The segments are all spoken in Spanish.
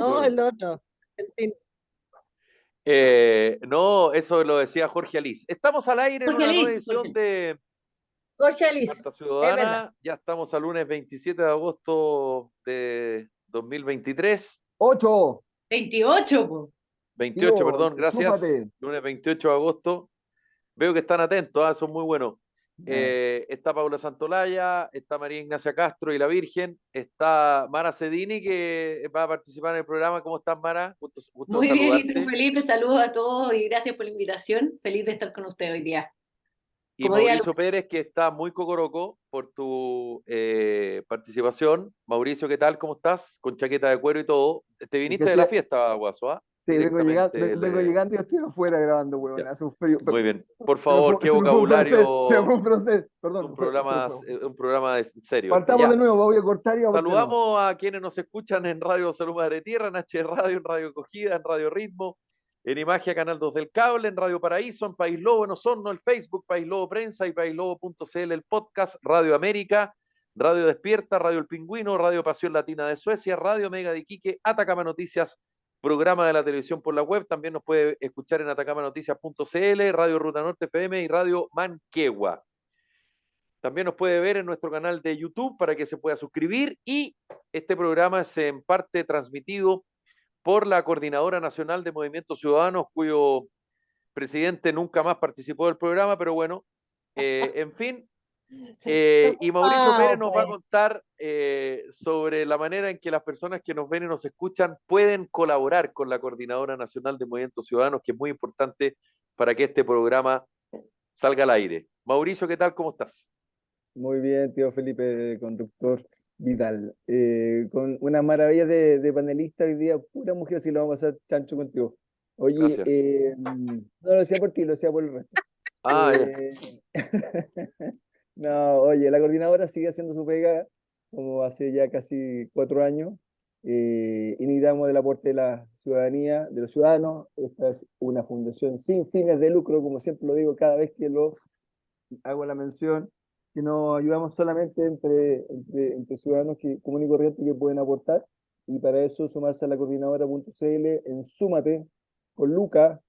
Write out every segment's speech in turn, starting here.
No, el otro. Argentino. No, eso lo decía Jorge Alís. Estamos al aire en Jorge una nueva Alice, edición de Jorge Alice, Carta es verdad. Ciudadana. Ya estamos al lunes 27 de agosto de 2023. 8, 28, po. 28, tío, perdón, gracias. chúpate. Lunes 28 de agosto. Veo que están atentos, son muy buenos. Está Paula Santolaya, está María Ignacia Castro y la Virgen, está Mara Cedini que va a participar en el programa. ¿Cómo estás, Mara? Gusto Muy bien, y tú, saludarte. Felipe, saludos a todos y gracias por la invitación. Feliz de estar con usted hoy día. Y Como día Mauricio Pérez, que está muy cocoroco por tu participación. Mauricio, ¿qué tal? ¿Cómo estás? Con chaqueta de cuero y todo. Te Es que viniste de la fiesta, Guaso, ¿ah? sí, Directamente. vengo llegando y estoy afuera grabando, weón. Ya. Hace un frío. Muy bien. Por Se me favor, qué se me fue un francés, se me fue vocabulario. un francés. Perdón, se me fue. Un programa serio este. Partamos de Ya. nuevo, voy a cortar y vamos de nuevo. Saludamos a quienes nos escuchan en Radio Salud Madre Tierra, en H Radio, en Radio Cogida, en Radio Ritmo, en Imagia Canal 2 del Cable, en Radio Paraíso, en País Lobo, en Osorno, el Facebook, País Lobo Prensa y paislobo.cl, el podcast, Radio América, Radio Despierta, Radio El Pingüino, Radio Pasión Latina de Suecia, Radio Mega de Iquique, Atacama Noticias, programa de la televisión por la web. También nos puede escuchar en atacamanoticias.cl, Radio Ruta Norte FM y Radio Manquehua. También nos puede ver en nuestro canal de YouTube para que se pueda suscribir, y este programa es en parte transmitido por la Coordinadora Nacional de Movimientos Ciudadanos, cuyo presidente nunca más participó del programa, pero bueno, en fin. Y Mauricio Pérez nos va a contar sobre la manera en que las personas que nos ven y nos escuchan pueden colaborar con la Coordinadora Nacional de Movimientos Ciudadanos, que es muy importante para que este programa salga al aire. Mauricio, ¿qué tal? ¿Cómo estás? Muy bien, tío Felipe, conductor Vidal. Con una maravilla de panelista hoy día, pura mujer, si lo vamos a hacer chancho contigo. Oye, Gracias. no lo decía por ti, lo decía por el resto. Ya. No, oye, la coordinadora sigue haciendo su pega como hace ya casi 4 años. Y necesitamos del aporte de la ciudadanía, de los ciudadanos. Esta es una fundación sin fines de lucro, como siempre lo digo cada vez que lo hago la mención, que nos ayudamos solamente entre ciudadanos comunes y corrientes que pueden aportar, y para eso sumarse a la coordinadora.cl en Súmate con Luca.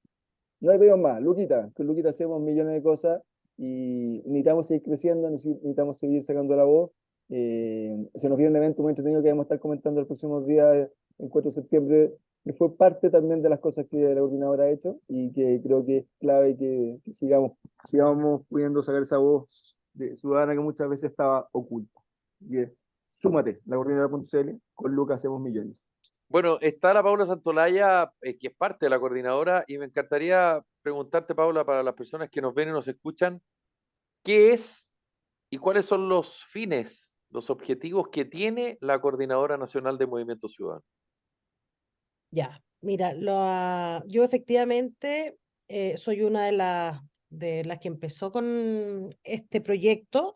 No le pedimos más, Luquita, con Luquita hacemos millones de cosas y necesitamos seguir creciendo, necesitamos seguir sacando la voz. Se nos viene un evento muy entretenido que vamos a estar comentando el próximo día, el 4 de septiembre, que fue parte también de las cosas que la coordinadora ha hecho y que creo que es clave que sigamos pudiendo sacar esa voz ciudadana que muchas veces estaba oculta. Y súmate, la coordinadora.cl, con Lucas hacemos millones. Bueno, está la Paula Santolaya, que es parte de la coordinadora, y me encantaría preguntarte, Paula, para las personas que nos ven y nos escuchan, ¿qué es y cuáles son los fines, los objetivos que tiene la Coordinadora Nacional de Movimiento Ciudadano? Ya, mira, yo efectivamente soy una de las que empezó con este proyecto,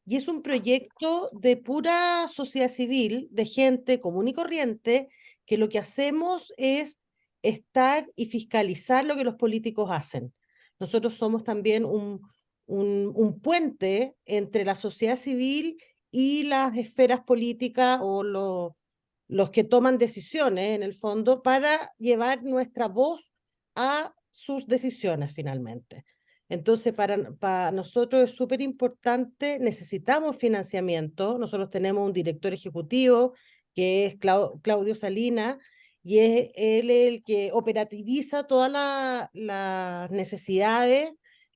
y es un proyecto de pura sociedad civil, de gente común y corriente, que lo que hacemos es estar y fiscalizar lo que los políticos hacen. Nosotros somos también un puente entre la sociedad civil y las esferas políticas o los que toman decisiones, en el fondo, para llevar nuestra voz a sus decisiones finalmente. Entonces, para nosotros es súper importante, necesitamos financiamiento. Nosotros tenemos un director ejecutivo que es Claudio Salinas, y es él el que operativiza todas las necesidades,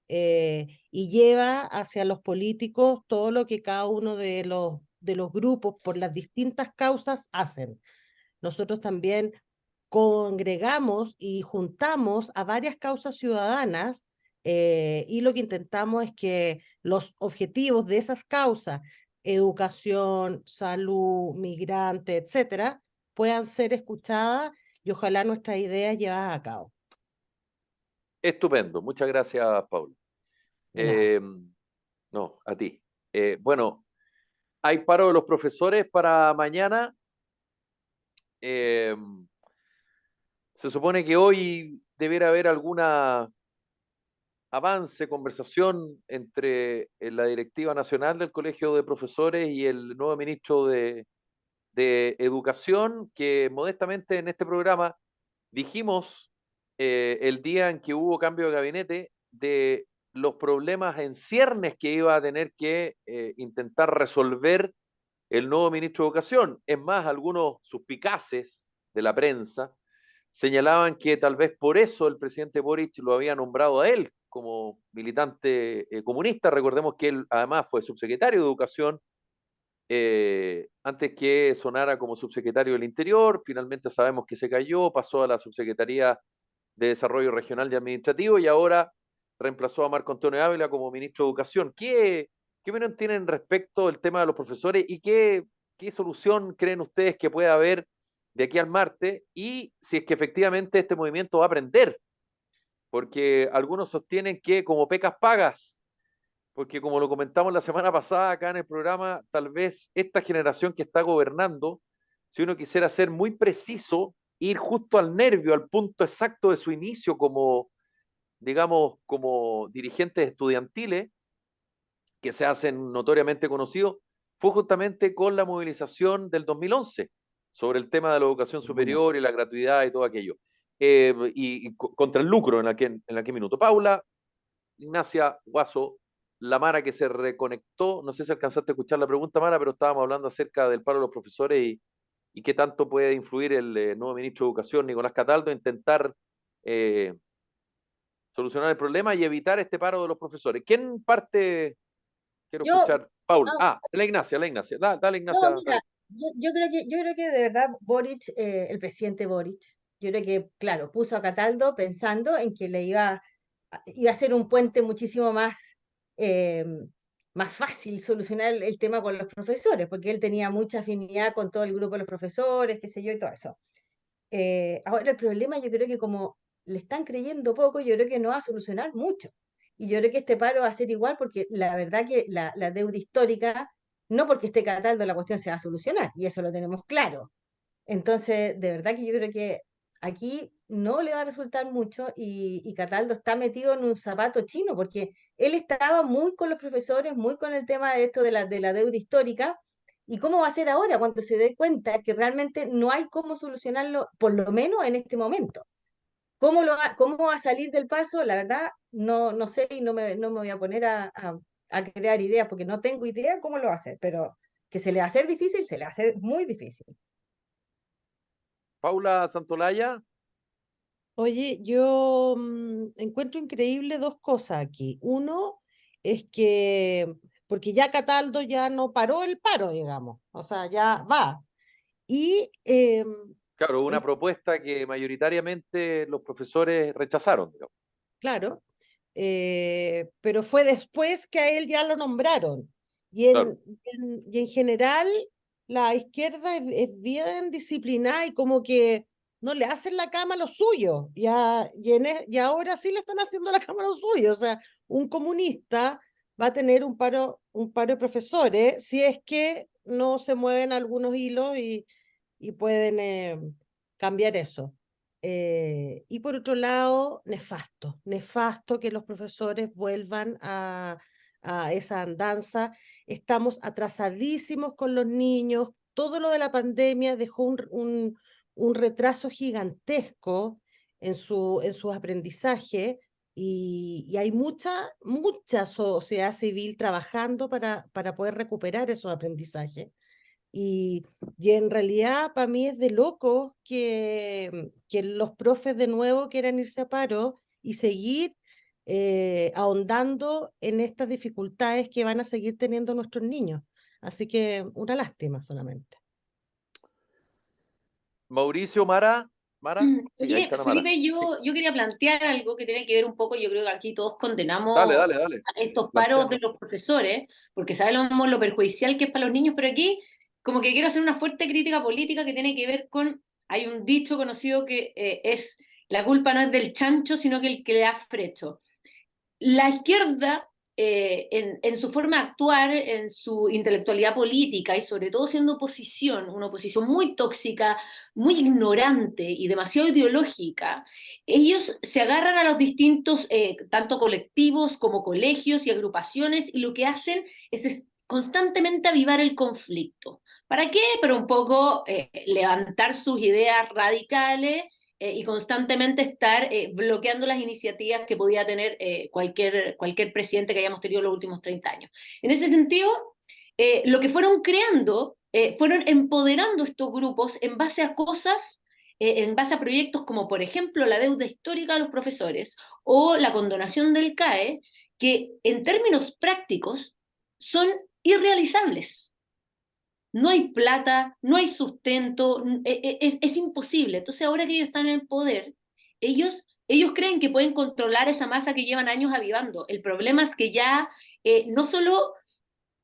y lleva hacia los políticos todo lo que cada uno de los grupos por las distintas causas hacen. Nosotros también congregamos y juntamos a varias causas ciudadanas, y lo que intentamos es que los objetivos de esas causas, educación, salud, migrante, etcétera, puedan ser escuchadas y ojalá nuestras ideas llevadas a cabo. Estupendo, muchas gracias, Paula. No, a ti. Bueno, hay paro de los profesores para mañana. Eh, Se supone que hoy debiera haber alguna avance, conversación entre la directiva nacional del Colegio de Profesores y el nuevo ministro de de educación que modestamente en este programa dijimos el día en que hubo cambio de gabinete de los problemas en ciernes que iba a tener que intentar resolver el nuevo ministro de Educación. Es más, algunos suspicaces de la prensa señalaban que tal vez por eso el presidente Boric lo había nombrado a él como militante comunista. Recordemos que él además fue subsecretario de Educación antes que sonara como subsecretario del Interior. Finalmente sabemos que se cayó, pasó a la Subsecretaría de Desarrollo Regional y Administrativo y ahora reemplazó a Marco Antonio Ávila como ministro de Educación. ¿Qué opinión tienen respecto del tema de los profesores y qué solución creen ustedes que puede haber de aquí al martes y si es que efectivamente este movimiento va a aprender? Porque algunos sostienen que como pecas pagas, porque como lo comentamos la semana pasada acá en el programa, tal vez esta generación que está gobernando, si uno quisiera ser muy preciso, ir justo al nervio, al punto exacto de su inicio como, digamos, como dirigentes estudiantiles, que se hacen notoriamente conocidos, fue justamente con la movilización del 2011 sobre el tema de la educación superior y la gratuidad y todo aquello. Contra el lucro en aquel minuto. Paula, Ignacia, Guaso, la Mara que se reconectó, no sé si alcanzaste a escuchar la pregunta, Mara, pero estábamos hablando acerca del paro de los profesores y qué tanto puede influir el nuevo ministro de Educación, Nicolás Cataldo, intentar solucionar el problema y evitar este paro de los profesores. ¿Quién parte? Quiero Yo, escuchar. Paula. no, Ah, la Ignacia, la Ignacia. Dale, no, Ignacia. mira, yo creo que de verdad Boric, el presidente Boric, yo creo que, claro, puso a Cataldo pensando en que iba a ser un puente muchísimo eh, más fácil solucionar el tema con los profesores, porque él tenía mucha afinidad con todo el grupo de los profesores, qué sé yo, y todo eso. Ahora el problema yo creo que como le están creyendo poco, yo creo que no va a solucionar mucho. Y yo creo que este paro va a ser igual porque la verdad que la deuda histórica, no porque esté Cataldo la cuestión se va a solucionar, y eso lo tenemos claro. Entonces, de verdad que yo creo que aquí no le va a resultar mucho y Cataldo está metido en un zapato chino porque él estaba muy con los profesores, muy con el tema de esto de la deuda histórica. ¿Y cómo va a ser ahora cuando se dé cuenta que realmente no hay cómo solucionarlo, por lo menos en este momento? ¿Cómo va a salir del paso? La verdad, no sé y no me voy a poner a crear ideas porque no tengo idea cómo lo va a hacer, pero que se le va a hacer difícil, se le va a hacer muy difícil. Paula Santolaya. Oye, yo encuentro increíble dos cosas aquí. Uno es que, porque ya Cataldo ya no paró el paro, digamos, o sea, ya va. Y Claro, una es propuesta que mayoritariamente los profesores rechazaron, digamos. claro, pero fue después que a él ya lo nombraron. Y Claro. en general, la izquierda es bien disciplinada y como que no le hacen la cama a los suyos. Y ahora sí le están haciendo la cama a los suyos. O sea, un comunista va a tener un paro de profesores si es que no se mueven algunos hilos y pueden cambiar eso. Y por otro lado, nefasto que los profesores vuelvan a esa andanza. Estamos atrasadísimos con los niños. Todo lo de la pandemia dejó un retraso gigantesco en su aprendizaje y hay mucha sociedad civil trabajando para poder recuperar esos aprendizajes. Y en realidad para mí es de loco que los profes de nuevo quieran irse a paro y seguir ahondando en estas dificultades que van a seguir teniendo nuestros niños. Así que una lástima solamente. Mauricio, Mara. Mara. Sí, ahí Oye, está la Mara. Felipe, Sí. yo quería plantear algo que tiene que ver un poco, yo creo que aquí todos Dale, condenamos dale, dale. estos paros de Plantéalo. los profesores, porque sabemos lo perjudicial que es para los niños, pero aquí como que quiero hacer una fuerte crítica política que tiene que ver con, hay un dicho conocido que es, la culpa no es del chancho, sino que el que le da frecho. La izquierda, en su forma de actuar, en su intelectualidad política y sobre todo siendo oposición, una oposición muy tóxica, muy ignorante y demasiado ideológica, ellos se agarran a los distintos, tanto colectivos como colegios y agrupaciones, y lo que hacen es constantemente avivar el conflicto. ¿Para qué? Pero un poco levantar sus ideas radicales y constantemente estar bloqueando las iniciativas que podía tener cualquier presidente que hayamos tenido en los últimos 30 años. En ese sentido, lo que fueron creando, fueron empoderando estos grupos en base a cosas, en base a proyectos como, por ejemplo, la deuda histórica de los profesores o la condonación del CAE, que en términos prácticos son irrealizables. No hay plata, no hay sustento, es imposible. Entonces ahora que ellos están en el poder, ellos creen que pueden controlar esa masa que llevan años avivando. El problema es que ya no solo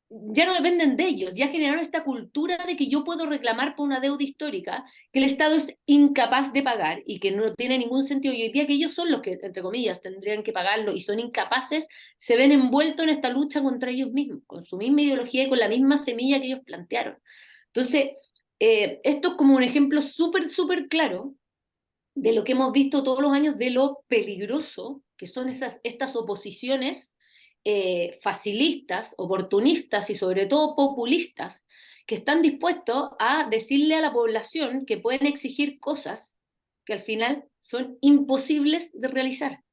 ya no dependen de ellos, ya generaron esta cultura de que yo puedo reclamar por una deuda histórica que el Estado es incapaz de pagar y que no tiene ningún sentido. Y hoy día que ellos son los que, entre comillas, tendrían que pagarlo y son incapaces, se ven envueltos en esta lucha contra ellos mismos, con su misma ideología y con la misma semilla que ellos plantearon. Entonces, esto es como un ejemplo súper, súper claro de lo que hemos visto todos los años, de lo peligroso que son estas oposiciones facilistas, oportunistas y sobre todo populistas, que están dispuestos a decirle a la población que pueden exigir cosas que al final son imposibles de realizar.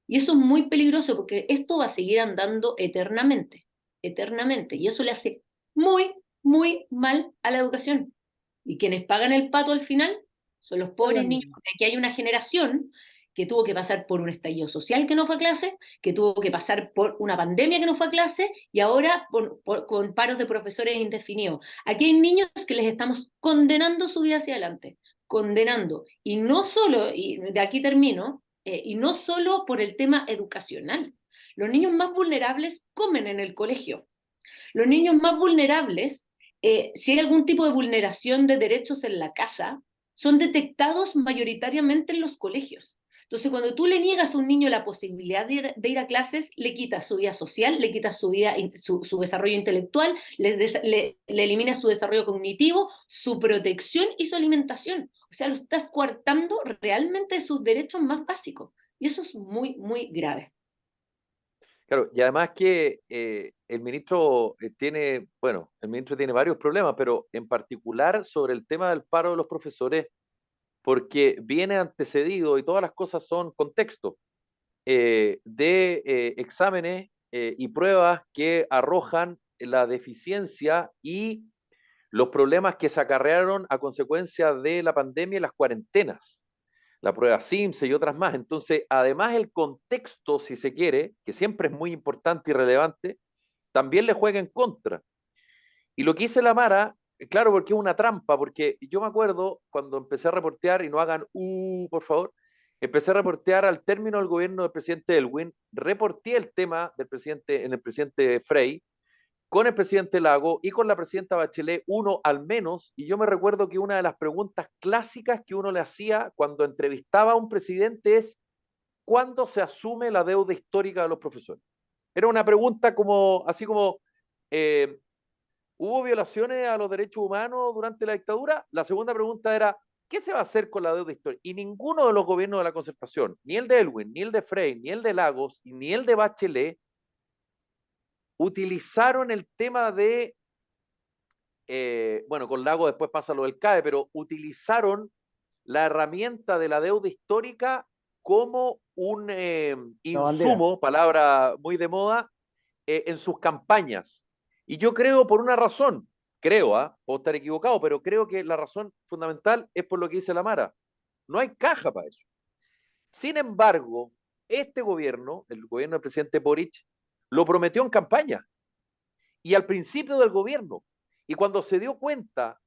Y eso es muy peligroso porque esto va a seguir andando eternamente, eternamente, y eso le hace muy, muy mal a la educación. Y quienes pagan el pato al final son los pobres niños, porque aquí hay una generación que tuvo que pasar por un estallido social que no fue a clase, que tuvo que pasar por una pandemia que no fue a clase, y ahora con paros de profesores indefinidos. Aquí hay niños que les estamos condenando su vida hacia adelante, condenando. Y no solo, y de aquí termino, y no solo por el tema educacional. Los niños más vulnerables comen en el colegio. Los niños más vulnerables, si hay algún tipo de vulneración de derechos en la casa, son detectados mayoritariamente en los colegios. Entonces, cuando tú le niegas a un niño la posibilidad de ir a clases, le quitas su vida social, le quitas su desarrollo intelectual, le eliminas su desarrollo cognitivo, su protección y su alimentación. O sea, lo estás coartando realmente de sus derechos más básicos. Y eso es muy, muy grave. Claro, y además que el ministro tiene, bueno, el ministro tiene varios problemas, pero en particular sobre el tema del paro de los profesores, porque viene antecedido y todas las cosas son contexto de exámenes y pruebas que arrojan la deficiencia y los problemas que se acarrearon a consecuencia de la pandemia y las cuarentenas, la prueba SIMSE y otras más. Entonces, además el contexto, si se quiere, que siempre es muy importante y relevante, también le juega en contra. Y lo que hice la Mara, claro, porque es una trampa, porque yo me acuerdo cuando empecé a reportear, y no hagan, por favor, empecé a reportear al término del gobierno del presidente Elwin, reporté el tema del presidente, en el presidente Frey, con el presidente Lago y con la presidenta Bachelet, uno al menos, y yo me recuerdo que una de las preguntas clásicas que uno le hacía cuando entrevistaba a un presidente es, ¿cuándo se asume la deuda histórica de los profesores? Era una pregunta como, así como, eh, ¿hubo violaciones a los derechos humanos durante la dictadura? La segunda pregunta era, ¿qué se va a hacer con la deuda histórica? Y ninguno de los gobiernos de la concertación, ni el de Elwin, ni el de Frey, ni el de Lagos, ni el de Bachelet, utilizaron el tema de, bueno, con Lagos después pasa lo del CAE, pero utilizaron la herramienta de la deuda histórica como un insumo, palabra muy de moda, en sus campañas. Y yo creo por una razón, puedo estar equivocado, pero creo que la razón fundamental es por lo que dice la Mara. No hay caja para eso. Sin embargo, este gobierno, el gobierno del presidente Boric, lo prometió en campaña y al principio del gobierno. Y cuando se dio cuenta,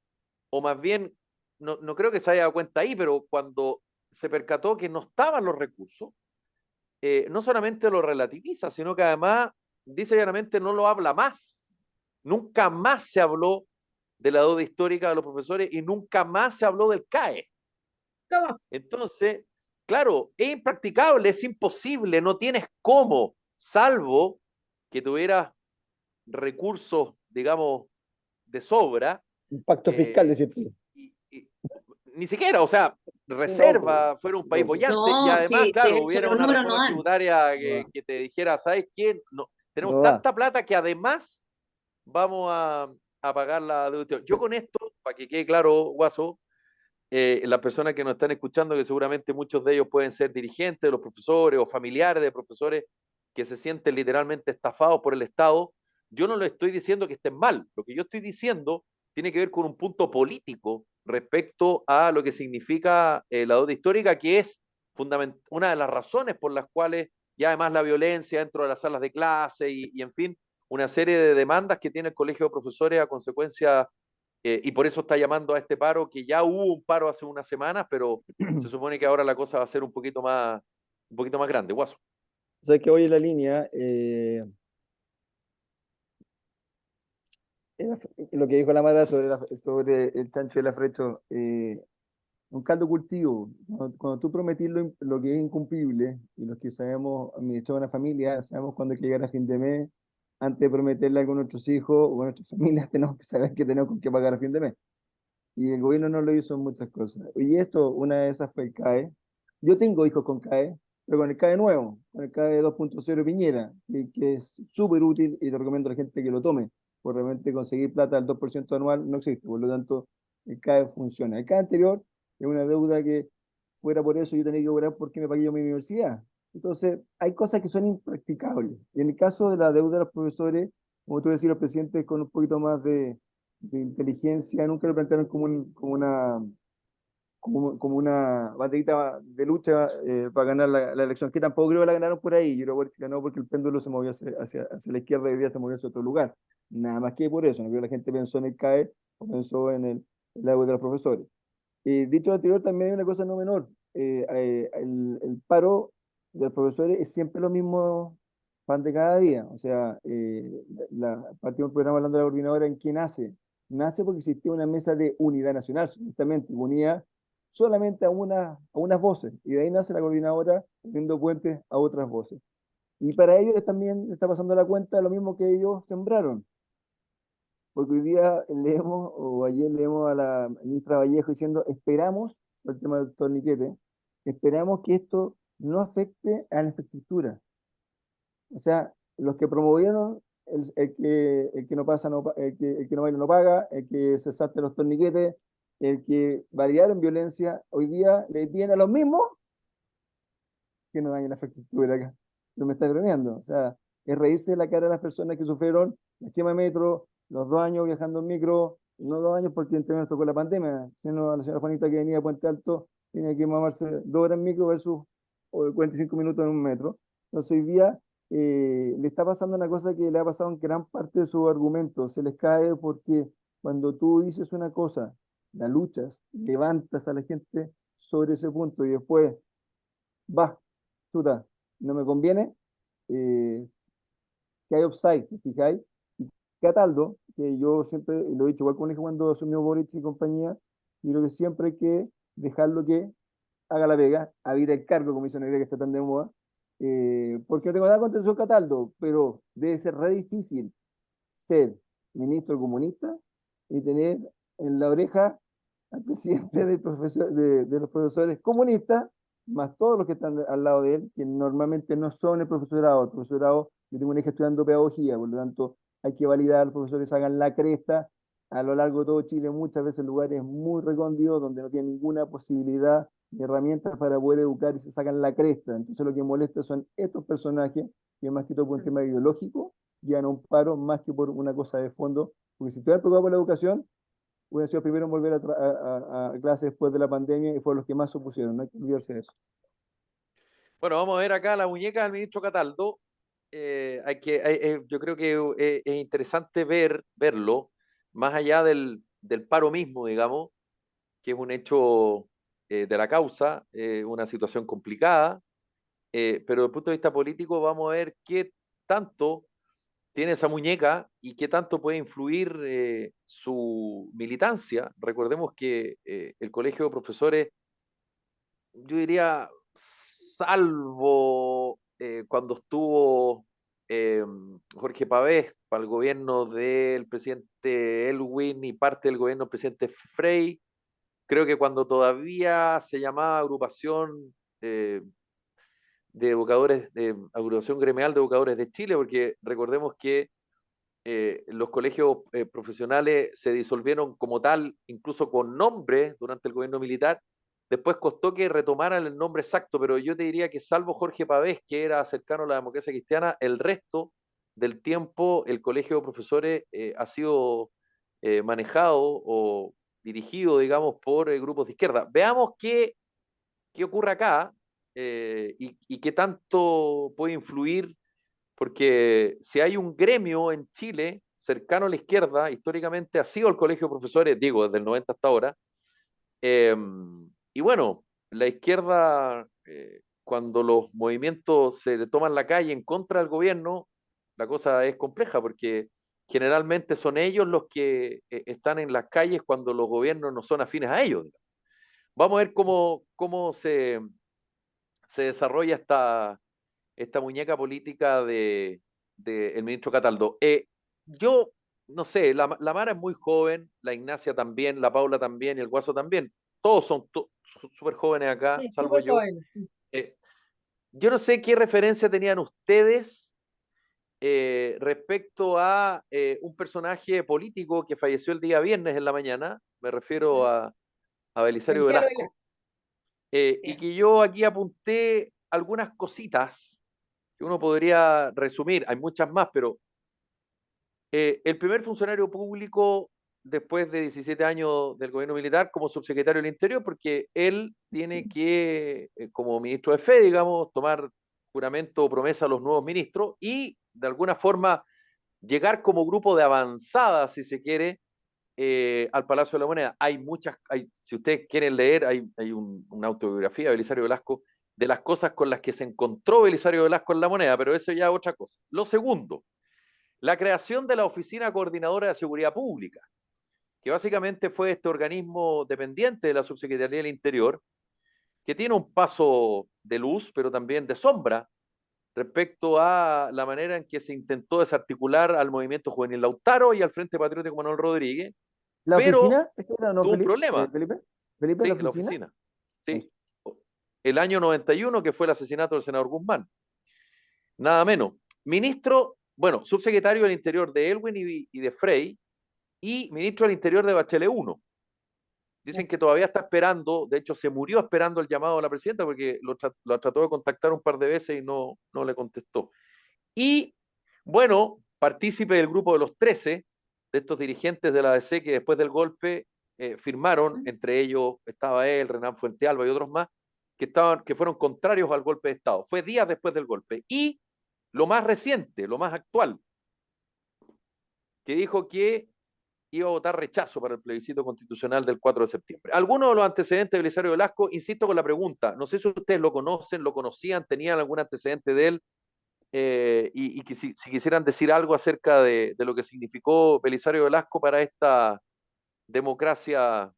o más bien, no creo que se haya dado cuenta ahí, pero cuando se percató que no estaban los recursos, no solamente lo relativiza, sino que además dice llanamente no lo habla más. Nunca más se habló de la deuda histórica de los profesores y nunca más se habló del CAE. ¿Cómo? Entonces, claro, es impracticable, es imposible, no tienes cómo, salvo que tuvieras recursos, digamos, de sobra. Un pacto fiscal, decir tú. Ni siquiera, o sea, reserva, fuera un país bollante, y No, además, sí, claro, de hecho, hubiera los una números no reforma dan. tributaria que te dijera, ¿sabes quién? No, tenemos No da. tanta plata que además vamos a pagar la deducción. Yo con esto, para que quede claro, Guaso, las personas que nos están escuchando, que seguramente muchos de ellos pueden ser dirigentes de los profesores o familiares de profesores que se sienten literalmente estafados por el Estado, yo no le estoy diciendo que estén mal. Lo que yo estoy diciendo tiene que ver con un punto político respecto a lo que significa la deuda histórica, que es una de las razones por las cuales, y además la violencia dentro de las salas de clase y en fin, una serie de demandas que tiene el Colegio de Profesores a consecuencia y por eso está llamando a este paro, que ya hubo un paro hace unas semanas, pero se supone que ahora la cosa va a ser un poquito más grande. Guaso. O sea que hoy en la línea, lo que dijo la Mara sobre el chancho y el afrecho, un caldo cultivo. Cuando tú prometís lo que es incumplible, y los que sabemos administrar una familia, sabemos cuándo hay que llegar a fin de mes, antes de prometerle a algo a nuestros hijos o a nuestras familias, tenemos que saber que tenemos con qué pagar a fin de mes. Y el gobierno no lo hizo en muchas cosas. Y esto, una de esas fue el CAE. Yo tengo hijos con CAE, pero con el CAE nuevo, con el CAE 2.0 Piñera, que es súper útil y te recomiendo a la gente que lo tome, porque realmente conseguir plata al 2% anual no existe, por lo tanto el CAE funciona. El CAE anterior es una deuda que fuera por eso yo tenía que cobrar porque me pagué yo mi universidad. Entonces, hay cosas que son impracticables. Y en el caso de la deuda de los profesores, como tú decías, los presidentes con un poquito más de inteligencia, nunca lo plantearon como una baterita de lucha para ganar la elección, que tampoco creo que la ganaron por ahí. Yo creo que ganó porque el péndulo se movió hacia la izquierda y hoy día se movió hacia otro lugar. Nada más que por eso, no creo que la gente pensó en el CAE o pensó en la deuda de los profesores. Dicho lo anterior, también hay una cosa no menor. El paro de los profesores es siempre lo mismo pan de cada día. O sea, partimos del programa hablando de la coordinadora en qué nace. Nace porque existía una mesa de unidad nacional, justamente, que unía solamente a unas voces. Y de ahí nace la coordinadora, abriendo puentes a otras voces. Y para ellos también está pasando la cuenta lo mismo que ellos sembraron. Porque hoy día leemos, o ayer leemos a la ministra Vallejo diciendo, esperamos, por el tema del torniquete, esperamos que esto no afecte a la infraestructura. O sea, los que promovieron el que no pasa, el que no baila no paga, el que se salte los torniquetes, el que validaron violencia, hoy día le piden a los mismos que no dañen la infraestructura acá. No me está bromeando. O sea, es reírse de la cara de las personas que sufrieron la esquema de metro, los 2 años viajando en micro, no 2 años porque entre nos tocó la pandemia, sino a la señora Juanita que venía de Puente Alto, tenía que mamarse 2 horas en micro versus 45 minutos en un metro. Entonces hoy día le está pasando una cosa que le ha pasado en gran parte de sus argumentos. Se les cae porque cuando tú dices una cosa, la luchas, levantas a la gente sobre ese punto y después vas chuta, no me conviene, eh, que hay upside, ¿te fijáis? Y Cataldo, que yo siempre lo he dicho, igual con el hijo cuando asumió Boric y compañía, yo creo que siempre hay que dejarlo que haga la pega, habita el cargo, como dice una idea que está tan de moda, porque no tengo nada contra el señor Cataldo, pero debe ser re difícil ser ministro comunista y tener en la oreja al presidente de los profesores comunistas, más todos los que están al lado de él, que normalmente no son el profesorado. El profesorado, yo tengo una hija estudiando pedagogía, por lo tanto hay que validar, los profesores hagan la cresta a lo largo de todo Chile, muchas veces en lugares muy recónditos donde no tienen ninguna posibilidad de herramientas para poder educar y se sacan la cresta. Entonces lo que molesta son estos personajes, que más que todo por un tema ideológico, llegan a un paro más que por una cosa de fondo, porque si estuvieran preocupados por la educación, hubieran sido primero en volver a clase después de la pandemia y fueron los que más se opusieron, no hay que olvidarse de eso. Bueno, vamos a ver acá la muñeca del ministro Cataldo. Yo creo que es interesante verlo, más allá del paro mismo, digamos, que es un hecho de la causa, una situación complicada, pero desde el punto de vista político vamos a ver qué tanto tiene esa muñeca y qué tanto puede influir su militancia. Recordemos que el Colegio de Profesores, yo diría, salvo cuando estuvo Jorge Pavés para el gobierno del presidente Elwin y parte del gobierno del presidente Frey, creo que cuando todavía se llamaba agrupación de educadores, de agrupación gremial de educadores de Chile, porque recordemos que los colegios profesionales se disolvieron como tal, incluso con nombre durante el gobierno militar. Después costó que retomaran el nombre exacto, pero yo te diría que salvo Jorge Pavés, que era cercano a la democracia cristiana, el resto del tiempo el colegio de profesores ha sido manejado o dirigido, digamos, por grupos de izquierda. Veamos qué ocurre acá y qué tanto puede influir, porque si hay un gremio en Chile cercano a la izquierda, históricamente ha sido el colegio de profesores, digo, desde el 90 hasta ahora. Eh, y bueno, la izquierda, cuando los movimientos se le toman la calle en contra del gobierno, la cosa es compleja porque generalmente son ellos los que están en las calles cuando los gobiernos no son afines a ellos. Vamos a ver cómo se desarrolla esta muñeca política de el ministro Cataldo. Yo, no sé, la Mara es muy joven, la Ignacia también, la Paula también y el Guaso también. Todos son súper jóvenes acá, Sí, salvo súper yo. joven. Eh, yo no sé qué referencia tenían ustedes respecto a un personaje político que falleció el día viernes en la mañana, me refiero a Belisario Feliciano Velasco, y que yo aquí apunté algunas cositas que uno podría resumir, hay muchas más, pero el primer funcionario público después de 17 años del gobierno militar como subsecretario del Interior, porque él tiene que, como ministro de Fe, digamos, tomar juramento o promesa a los nuevos ministros y de alguna forma llegar como grupo de avanzada, si se quiere, al Palacio de la Moneda. Hay muchas, si ustedes quieren leer, hay una autobiografía de Belisario Velasco de las cosas con las que se encontró Belisario Velasco en la Moneda, pero eso ya es otra cosa. Lo segundo, la creación de la Oficina Coordinadora de Seguridad Pública, que básicamente fue este organismo dependiente de la Subsecretaría del Interior, que tiene un paso de luz, pero también de sombra, respecto a la manera en que se intentó desarticular al movimiento juvenil Lautaro y al Frente Patriótico Manuel Rodríguez, ¿La pero oficina? ¿Ese era no, tuvo un Felipe? problema. ¿Felipe? ¿Felipe, la Sí, la oficina? oficina. Sí. El año 91, que fue el asesinato del senador Guzmán. Nada menos. Ministro, bueno, subsecretario del Interior de Elwin y de Frey, y ministro del Interior de Bachelet 1. Dicen que todavía está esperando, de hecho se murió esperando el llamado de la presidenta porque lo trató de contactar un par de veces y no le contestó. Y bueno, partícipe del grupo de los 13, de estos dirigentes de la ADC que después del golpe firmaron, entre ellos estaba él, Renan Fuentealba y otros más, que fueron contrarios al golpe de Estado. Fue días después del golpe. Y lo más reciente, lo más actual, que dijo que iba a votar rechazo para el plebiscito constitucional del 4 de septiembre. Algunos de los antecedentes de Belisario Velasco, insisto con la pregunta, no sé si ustedes lo conocen, lo conocían, tenían algún antecedente de él, y que si quisieran decir algo acerca de lo que significó Belisario Velasco para esta democracia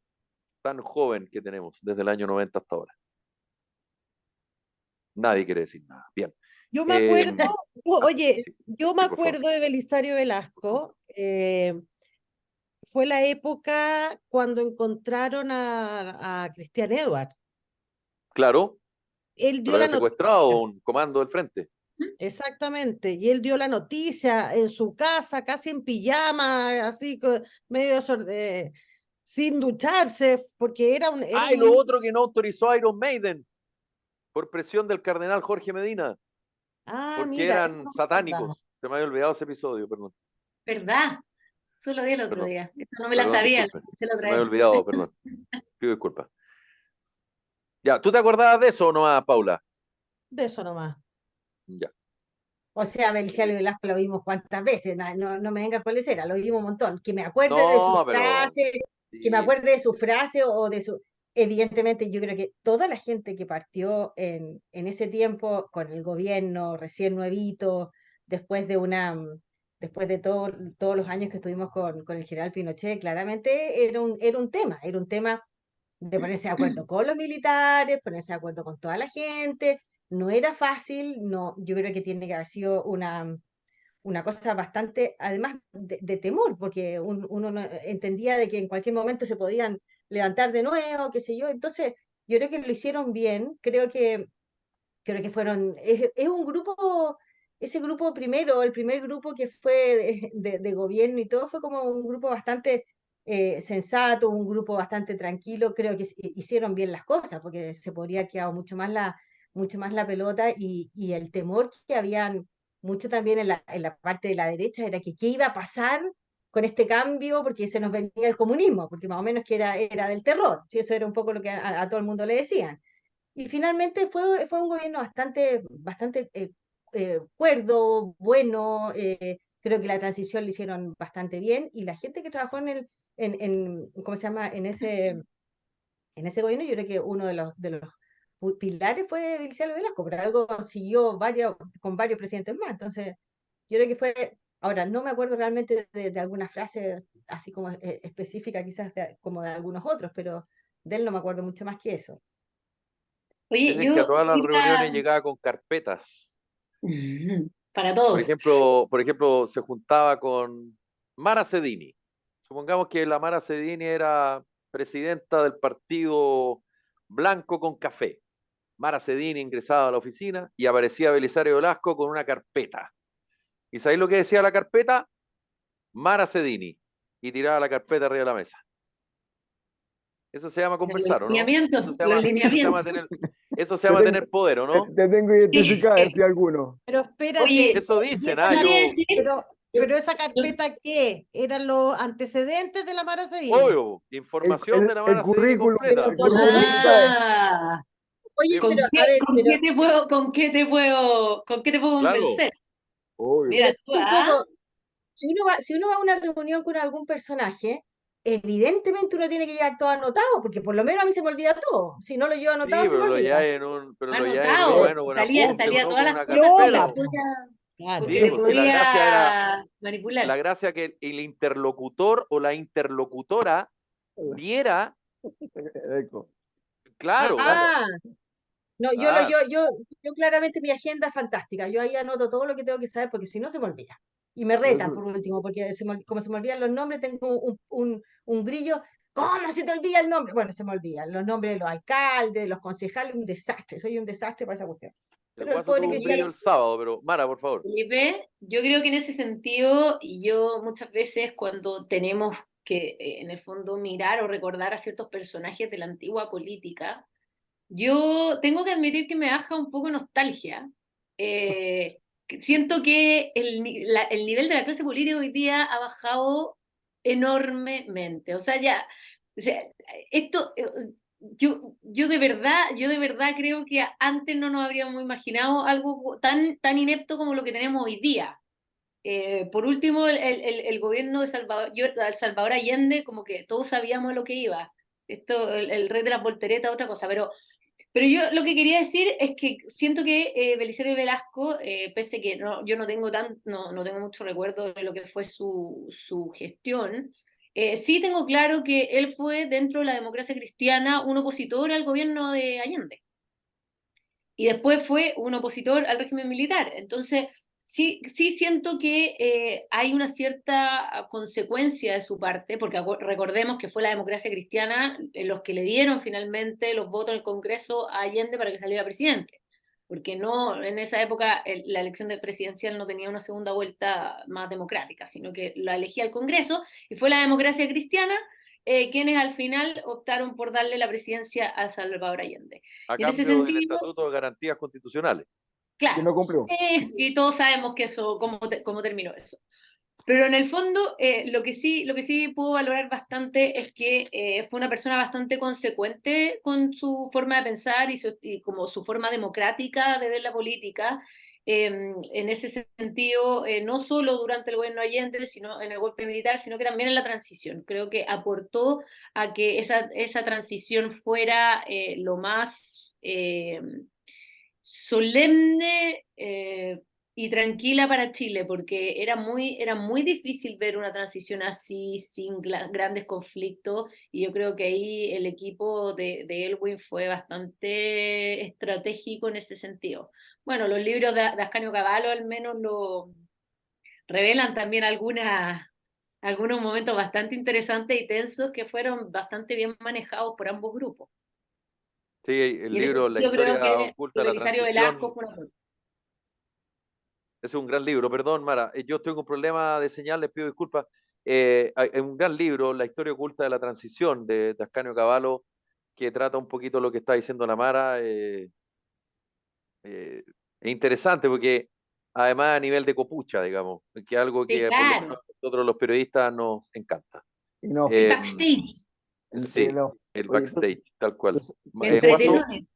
tan joven que tenemos desde el año 90 hasta ahora. Nadie quiere decir nada. Bien. Yo me acuerdo, oye, Sí, yo me sí, por favor. acuerdo de Belisario Velasco, fue la época cuando encontraron a Cristian Edwards. Claro, Él se dio lo la había secuestrado noticia, un comando del frente. exactamente, y él dio la noticia en su casa, casi en pijama, así, medio sin ducharse, porque era Ah, y un lo niño. otro que no autorizó Iron Maiden por presión del cardenal Jorge Medina, Ah, porque mira, eso eran no me acordaba. satánicos. Se me había olvidado ese episodio, perdón. ¿Verdad? Eso lo vi el otro Perdón, día. Esto no me la perdón, sabía, la disculpe. escuché la Se otra me había vez. olvidado, perdón. Pido disculpas. Ya, ¿tú te acordabas de eso o no, Paula? De eso nomás. Ya. O sea, Belisario Velasco lo vimos cuántas veces, no me venga cuáles era, lo vimos un montón. Que me acuerde de sus No, pero frases, que me sí, acuerde de su frase o de su... Evidentemente, yo creo que toda la gente que partió en ese tiempo con el gobierno recién nuevito, después de después de todos los años que estuvimos con el general Pinochet, claramente era un tema de ponerse de acuerdo con los militares, ponerse de acuerdo con toda la gente. No era fácil, no, yo creo que tiene que haber sido una cosa bastante, además de temor, porque uno no, entendía de que en cualquier momento se podían levantar de nuevo, qué sé yo. Entonces, yo creo que lo hicieron bien, creo que fueron, es un grupo ese grupo primero, el primer grupo que fue de gobierno y todo, fue como un grupo bastante sensato, un grupo bastante tranquilo, creo que hicieron bien las cosas, porque se podría haber quedado mucho más la pelota y el temor que habían mucho también en la parte de la derecha era que qué iba a pasar con este cambio, porque se nos venía el comunismo, porque más o menos que era del terror, si eso era un poco lo que a todo el mundo le decían. Y finalmente fue un gobierno bastante cuerdo, bueno, creo que la transición la hicieron bastante bien y la gente que trabajó ¿cómo se llama? En ese gobierno, yo creo que uno de los pilares fue Viliciano Velasco, pero algo siguió con varios presidentes más, entonces yo creo que fue, ahora no me acuerdo realmente de alguna frase así como específica quizás como de algunos otros, pero de él no me acuerdo mucho más que eso. Oye, Dicen que a yo todas las reuniones quería... llegaba con carpetas. Para todos. Por ejemplo, se juntaba con Mara Cedini. Supongamos que la Mara Cedini era presidenta del partido Blanco con Café. Mara Cedini ingresaba a la oficina y aparecía Belisario Velasco con una carpeta. ¿Y sabéis lo que decía la carpeta? Mara Cedini. Y tiraba la carpeta arriba de la mesa. Eso se llama Los conversar, ¿o no? lineamientos, los lineamientos. Eso se Te llama tengo, tener poder, ¿o no? te tengo Sí, identificada, si alguno. Pero oye, espérate, Eso ¿y dicen, esa ah, no te voy a yo, decir, pero esa yo- carpeta qué? ¿Eran los antecedentes de la Mara Cedini? obvio, información de la El Mara Cedini currículum, Pero completa. el por currículum supuesto, vitae. ah, Oye, Sí, pero a ver, con qué te puedo, con qué te puedo claro, convencer? Obvio. pero Mira, tú, un poco, si uno va a una reunión con algún personaje, evidentemente uno tiene que llevar todo anotado, porque por lo menos a mí se me olvida todo. Si no lo llevo sí, anotado, se me olvida. pero lo ya en un, anotado, bueno, con salía, apunte, salía no todas con las una cosas con carpeta. piola, que po, con claro. que Sí, te pues si podía manipular. la gracia que el interlocutor o la interlocutora viera, Eco. claro, Ah, no, ah, yo claramente mi agenda es fantástica. Yo ahí anoto todo lo que tengo que saber, porque si no se me olvida. Y me retan Eso- por último, porque como se me olvidan los nombres, tengo un grillo. ¿Cómo se te olvida el nombre? Bueno, se me olvidan los nombres de los alcaldes, de los concejales, un desastre. Soy un desastre para esa cuestión. el Pero el guaso pobre tuvo un brillo Cristiano, el sábado, pero Mara, por favor. Felipe, yo creo que en ese sentido, y yo muchas veces cuando tenemos que en el fondo mirar o recordar a ciertos personajes de la antigua política, yo tengo que admitir que me baja un poco nostalgia. Siento que el nivel de la clase política hoy día ha bajado enormemente. O sea, ya, o sea, esto, yo de verdad creo que antes no nos habríamos imaginado algo tan inepto como lo que tenemos hoy día. Por último, el gobierno de Salvador Allende, como que todos sabíamos a lo que iba. Esto, el rey de las volteretas, otra cosa, pero yo lo que quería decir es que siento que Belisario Velasco, pese que yo no tengo mucho recuerdo de lo que fue su gestión, sí tengo claro que él fue dentro de la democracia cristiana un opositor al gobierno de Allende y después fue un opositor al régimen militar. Entonces, sí siento que hay una cierta consecuencia de su parte, porque recordemos que fue la democracia cristiana los que le dieron finalmente los votos en el Congreso a Allende para que saliera presidente. Porque no, en esa época la elección presidencial no tenía una segunda vuelta más democrática, sino que la elegía el Congreso y fue la democracia cristiana quienes al final optaron por darle la presidencia a Salvador Allende. A Y en ese cambio del sentido, Estatuto de Garantías Constitucionales. Que claro, no cumplió. y todos sabemos que eso, cómo terminó eso. Pero en el fondo, lo que sí puedo valorar bastante es que fue una persona bastante consecuente con su forma de pensar y como su forma democrática de ver la política. En ese sentido, no solo durante el gobierno Allende, sino en el golpe militar, sino que también en la transición. Creo que aportó a que esa transición fuera lo más solemne y tranquila para Chile, porque era muy difícil ver una transición así, sin grandes conflictos, y yo creo que ahí el equipo de Elwin fue bastante estratégico en ese sentido. Bueno, los libros de Ascanio Cavallo al menos lo revelan también algunos momentos bastante interesantes y tensos que fueron bastante bien manejados por ambos grupos. Sí, el Y en ese libro La sentido creo historia que oculta de la Belisario Velasco transición. fue una... es un gran libro. Perdón, Mara, yo tengo un problema de señal, les pido disculpas. Hay un gran libro, La historia oculta de la transición, de Ascanio Cavallo, que trata un poquito lo que está diciendo la Mara. Es interesante porque además a nivel de copucha, digamos, que es algo Sí, que por lo menos claro. a nosotros los periodistas nos encanta. Y no, El Eh, backstage, sí, no. el Oye, backstage, tal cual. entre Guaso, telones.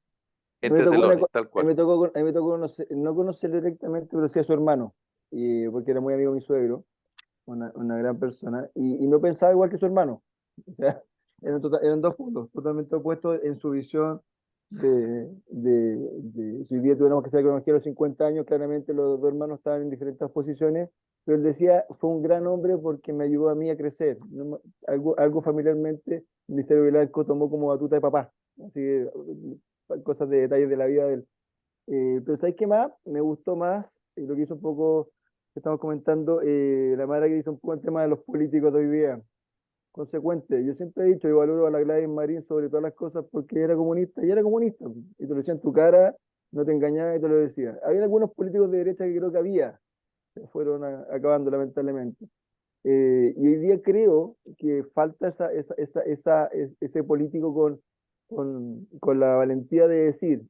me entre tocó telones, tal a mí cual. me tocó, a mí me tocó no conocerlo directamente, pero sí a su hermano, porque era muy amigo de mi suegro, una gran persona, y no pensaba igual que su hermano. O sea, eran dos puntos totalmente opuestos en su visión si hoy día tuviéramos que saber que a los 50 años, claramente los dos hermanos estaban en diferentes posiciones, pero él decía, fue un gran hombre porque me ayudó a mí a crecer. Algo familiarmente, Liceo Velasco tomó como batuta de papá. Así que, cosas de detalles de la vida de él. Pero ¿sabes qué más? Me gustó más lo que hizo un poco, que estamos comentando, la Mara que hizo un poco el tema de los políticos de hoy día. Consecuente, yo siempre he dicho, yo valoro a la Gladys Marín sobre todas las cosas porque era comunista y era comunista. Y te lo decía en tu cara, no te engañaba y te lo decía. Había algunos políticos de derecha que creo que había, se fueron acabando lamentablemente. Y hoy día creo que falta ese político con la valentía de decir,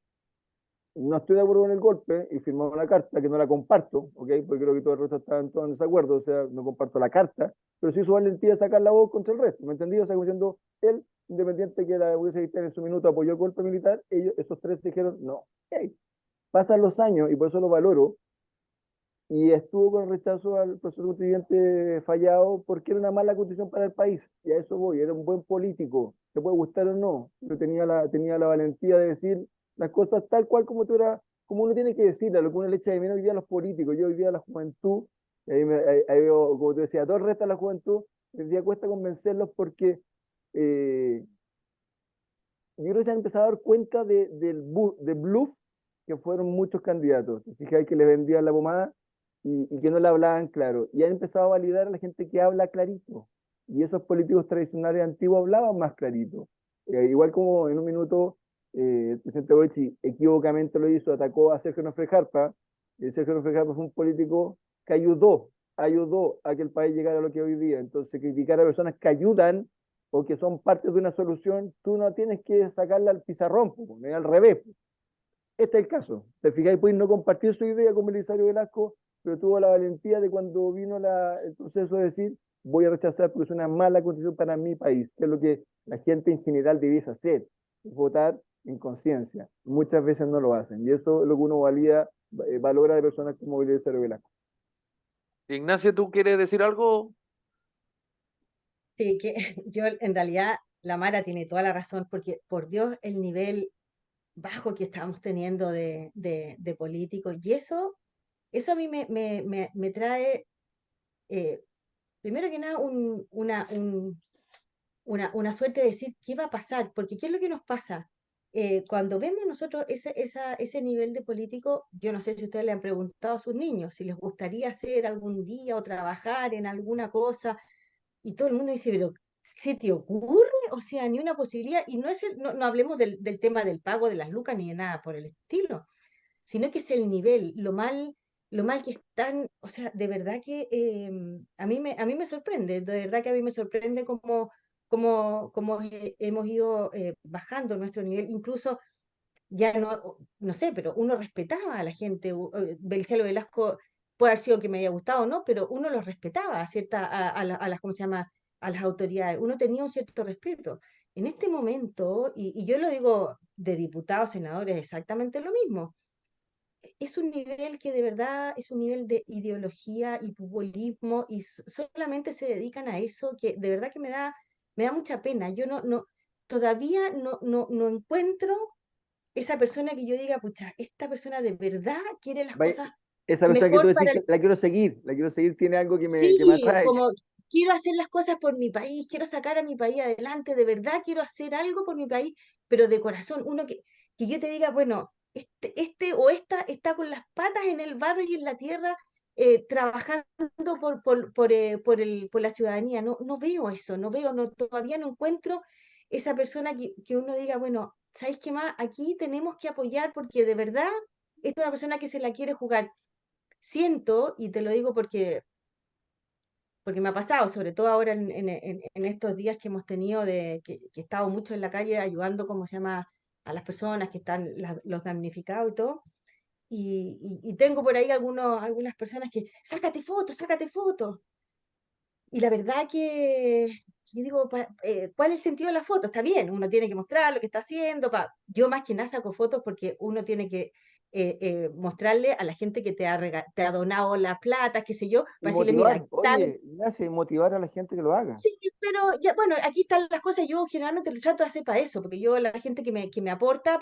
no estoy de acuerdo con el golpe y firmamos una carta que no la comparto, ¿ok? Porque creo que todo el resto estaban todos en desacuerdo, o sea, no comparto la carta, pero sí su valentía de sacar la voz contra el resto, ¿me entendí? O sea, como diciendo, él, independiente que la Universidad Cristiana en su minuto apoyó el golpe militar, esos tres dijeron, no, ok. Pasan los años y por eso lo valoro, y estuvo con rechazo al proceso constituyente fallado porque era una mala constitución para el país, y a eso voy, era un buen político, te puede gustar o no, pero tenía la valentía de decir las cosas tal cual como tú eras, como uno tiene que decirlas, lo que uno le echa de menos hoy día a los políticos, yo hoy día a la juventud, y ahí veo, como te decía, todo el resto de la juventud, hoy día cuesta convencerlos porque eh, yo creo que se han empezado a dar cuenta de bluff que fueron muchos candidatos. Te fijas que les vendían la pomada y que no la hablaban claro. Y han empezado a validar a la gente que habla clarito. Y esos políticos tradicionales antiguos hablaban más clarito. Igual como en un minuto el presidente Boric equivocamente lo hizo, atacó a Sergio Nofre Jarpa. Sergio Nofre Jarpa fue un político que ayudó a que el país llegara a lo que hoy día. Entonces, criticar a personas que ayudan o que son parte de una solución, tú no tienes que sacarla al pizarrón, es al revés. Este es el caso. Te fijáis, pues no compartir su idea con Belisario Velasco, pero tuvo la valentía de cuando vino el proceso de decir, voy a rechazar porque es una mala constitución para mi país, que es lo que la gente en general debiese hacer, votar en conciencia. Muchas veces no lo hacen, y eso es lo que uno valora de personas como Belisario Velasco. Ignacio, ¿tú quieres decir algo? Sí, que yo en realidad la Mara tiene toda la razón, porque por Dios el nivel bajo que estábamos teniendo de políticos, y eso a mí me trae, eh, primero que nada, una suerte de decir qué va a pasar, porque ¿qué es lo que nos pasa? Cuando vemos nosotros ese nivel de político, yo no sé si ustedes le han preguntado a sus niños si les gustaría hacer algún día o trabajar en alguna cosa, y todo el mundo dice, pero ¿se te ocurre? O sea, ni una posibilidad, y no hablemos del tema del pago de las lucas ni de nada por el estilo, sino que es el nivel, lo mal que están, o sea, de verdad que a mí me sorprende, de verdad que a mí me sorprende cómo hemos ido bajando nuestro nivel, incluso ya no sé, pero uno respetaba a la gente, Belisario Velasco puede haber sido que me haya gustado o no, pero uno los respetaba a las, ¿cómo se llama? A las autoridades, uno tenía un cierto respeto. En este momento, y yo lo digo de diputados, senadores, exactamente lo mismo, es un nivel que de verdad es un nivel de ideología y populismo y solamente se dedican a eso que de verdad que me da mucha pena. Yo todavía no encuentro esa persona que yo diga, pucha, esta persona de verdad quiere las cosas Esa persona que tú mejor decís para que el... la quiero seguir, tiene algo que me Sí, atrae. como quiero hacer las cosas por mi país, quiero sacar a mi país adelante, de verdad quiero hacer algo por mi país, pero de corazón, uno que yo te diga, bueno, este o esta está con las patas en el barro y en la tierra, trabajando por la ciudadanía. No veo eso, todavía no encuentro esa persona que uno diga, bueno, ¿sabéis qué más? Aquí tenemos que apoyar porque de verdad esta es una persona que se la quiere jugar. siento, y te lo digo porque me ha pasado, sobre todo ahora en estos días que hemos tenido, que he estado mucho en la calle ayudando, ¿cómo se llama?, a las personas que están, los damnificados y todo, y tengo por ahí algunas personas que, sácate fotos. Y la verdad que yo digo, ¿cuál es el sentido de la foto? Está bien, uno tiene que mostrar lo que está haciendo. Yo más que nada saco fotos porque uno tiene que mostrarle a la gente que te ha donado la plata, qué sé yo, Y para decirle, mira, motivar, aquí está. oye, Ignacia, y motivar a la gente que lo haga. Sí, pero ya, bueno, aquí están las cosas, yo generalmente lo trato de hacer para eso, porque yo la gente que me aporta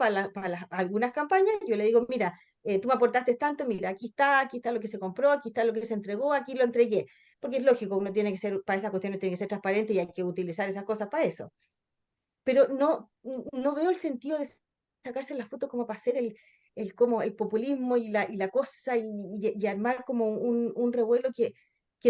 algunas campañas, yo le digo, mira, tú me aportaste tanto, mira, aquí está lo que se compró, aquí está lo que se entregó, aquí lo entregué, porque es lógico, uno tiene que ser, para esas cuestiones tiene que ser transparente y hay que utilizar esas cosas para eso. Pero no veo el sentido de sacarse la foto como para hacer como el populismo y la cosa y armar como un revuelo que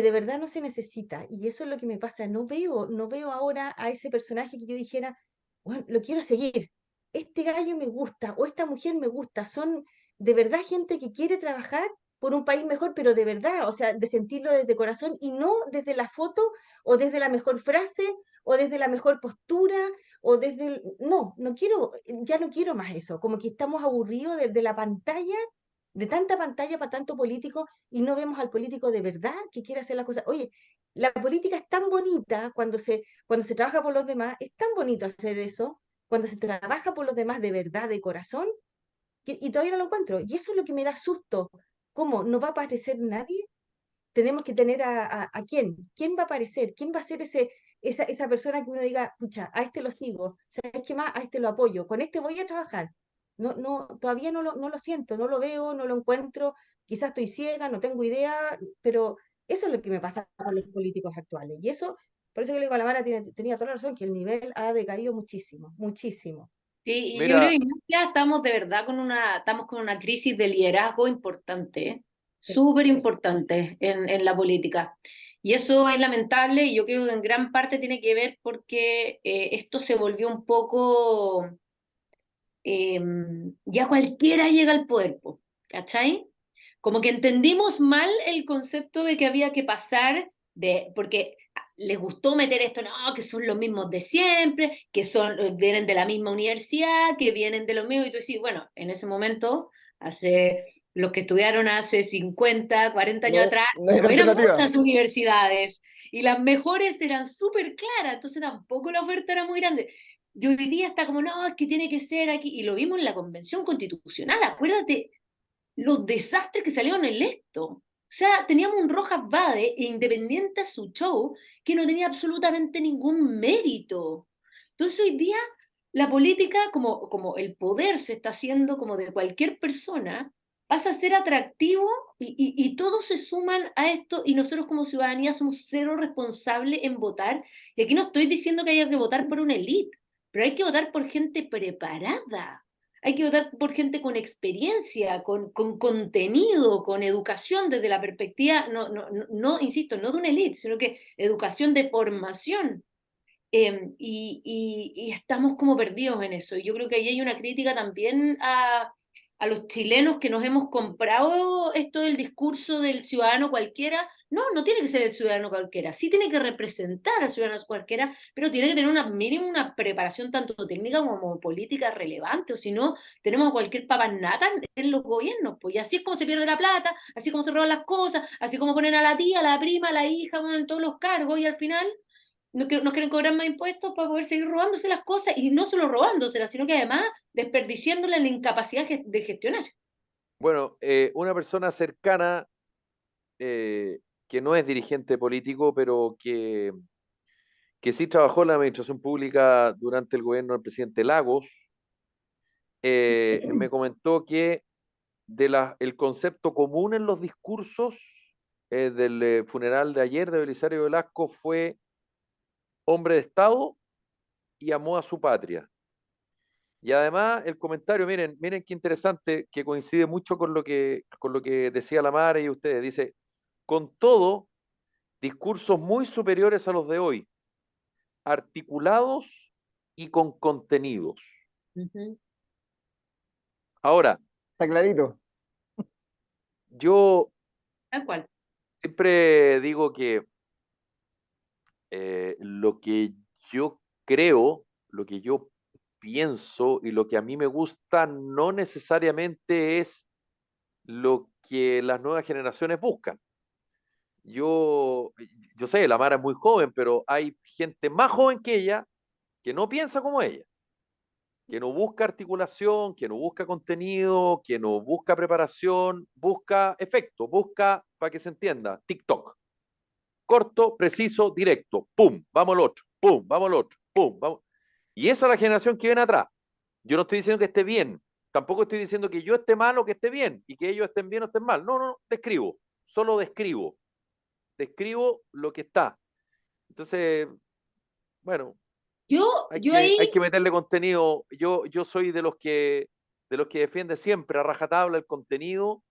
de verdad no se necesita. Y eso es lo que me pasa. No veo ahora a ese personaje que yo dijera, bueno, lo quiero seguir. Este gallo me gusta o esta mujer me gusta. Son de verdad gente que quiere trabajar por un país mejor, pero de verdad, o sea, de sentirlo desde corazón y no desde la foto o desde la mejor frase o desde la mejor postura o desde no quiero, ya no quiero más eso, como que estamos aburridos de la pantalla, de tanta pantalla para tanto político y no vemos al político de verdad que quiere hacer las cosas. Oye, la política es tan bonita cuando se trabaja por los demás, es tan bonito hacer eso, cuando se trabaja por los demás de verdad, de corazón, y todavía no lo encuentro. Y eso es lo que me da susto. ¿Cómo? ¿No va a aparecer nadie? Tenemos que tener a quién. ¿Quién va a aparecer? ¿Quién va a ser esa persona que uno diga, pucha, a este lo sigo, ¿sabes qué más? A este lo apoyo, con este voy a trabajar. Todavía no lo siento, no lo veo, no lo encuentro, quizás estoy ciega, no tengo idea, pero eso es lo que me pasa con los políticos actuales. Y eso, por eso que le digo a la Mara, tenía toda la razón, que el nivel ha decaído muchísimo, muchísimo. Sí, y yo creo, Mira, Ignacia, estamos de verdad estamos con una crisis de liderazgo importante, ¿eh? Sí, Súper sí. importante en la política. Y eso es lamentable y yo creo que en gran parte tiene que ver porque esto se volvió un poco, eh, ya cualquiera llega al poder, po, ¿cachai? Como que entendimos mal el concepto de que había que pasar porque les gustó meter esto, no, que son los mismos de siempre, que vienen de la misma universidad, que vienen de lo mismo, y tú decís, bueno, en ese momento, los que estudiaron hace 50, 40 años No, atrás, no hay no eran alternativa. muchas universidades, y las mejores eran súper claras, entonces tampoco la oferta era muy grande. Y hoy día está como, no, es que tiene que ser aquí, y lo vimos en la Convención Constitucional, acuérdate los desastres que salieron electos. O sea, teníamos un Rojas Vade e independiente a su show que no tenía absolutamente ningún mérito. Entonces hoy día la política, como el poder se está haciendo como de cualquier persona, pasa a ser atractivo y todos se suman a esto y nosotros como ciudadanía somos cero responsables en votar. Y aquí no estoy diciendo que haya que votar por una élite, pero hay que votar por gente preparada, hay que votar por gente con experiencia, con contenido, con educación desde la perspectiva, insisto, no de una élite, sino que educación de formación. Y estamos como perdidos en eso. Y yo creo que ahí hay una crítica también a los chilenos que nos hemos comprado esto del discurso del ciudadano cualquiera. No, no tiene que ser el ciudadano cualquiera. Sí tiene que representar al ciudadano cualquiera, pero tiene que tener mínimo una preparación tanto técnica como política relevante. O si no, tenemos a cualquier papanata en los gobiernos. Pues y así es como se pierde la plata, así como se roban las cosas, así como ponen a la tía, a la prima, a la hija, en todos los cargos y al final nos quieren cobrar más impuestos para poder seguir robándose las cosas y no solo robándoselas, sino que además desperdiciándolas en la incapacidad de gestionar. bueno, una persona cercana que no es dirigente político, pero que sí trabajó en la administración pública durante el gobierno del presidente Lagos, me comentó que el concepto común en los discursos del funeral de ayer de Belisario Velasco fue hombre de Estado y amó a su patria. Y además el comentario, miren qué interesante, que coincide mucho con lo que decía la Mara y ustedes. Dice, con todo, discursos muy superiores a los de hoy, articulados y con contenidos. Ujú. Ahora, Está clarito. yo tal cual. Siempre digo que lo que yo creo, lo que yo pienso y lo que a mí me gusta no necesariamente es lo que las nuevas generaciones buscan. Yo, yo sé, la Mara es muy joven, pero hay gente más joven que ella que no piensa como ella, que no busca articulación, que no busca contenido, que no busca preparación, busca efecto, busca, para que se entienda, TikTok. Corto, preciso, directo. Pum, vamos al otro. Pum, vamos al otro. Pum, vamos. Y esa es la generación que viene atrás. Yo no estoy diciendo que esté bien. Tampoco estoy diciendo que yo esté mal o que esté bien y que ellos estén bien o estén mal. No, no, no, describo. Solo describo. Describo lo que está. Entonces, bueno, Yo ahí, hay que meterle contenido. Yo soy de los que defiende siempre a rajatabla el contenido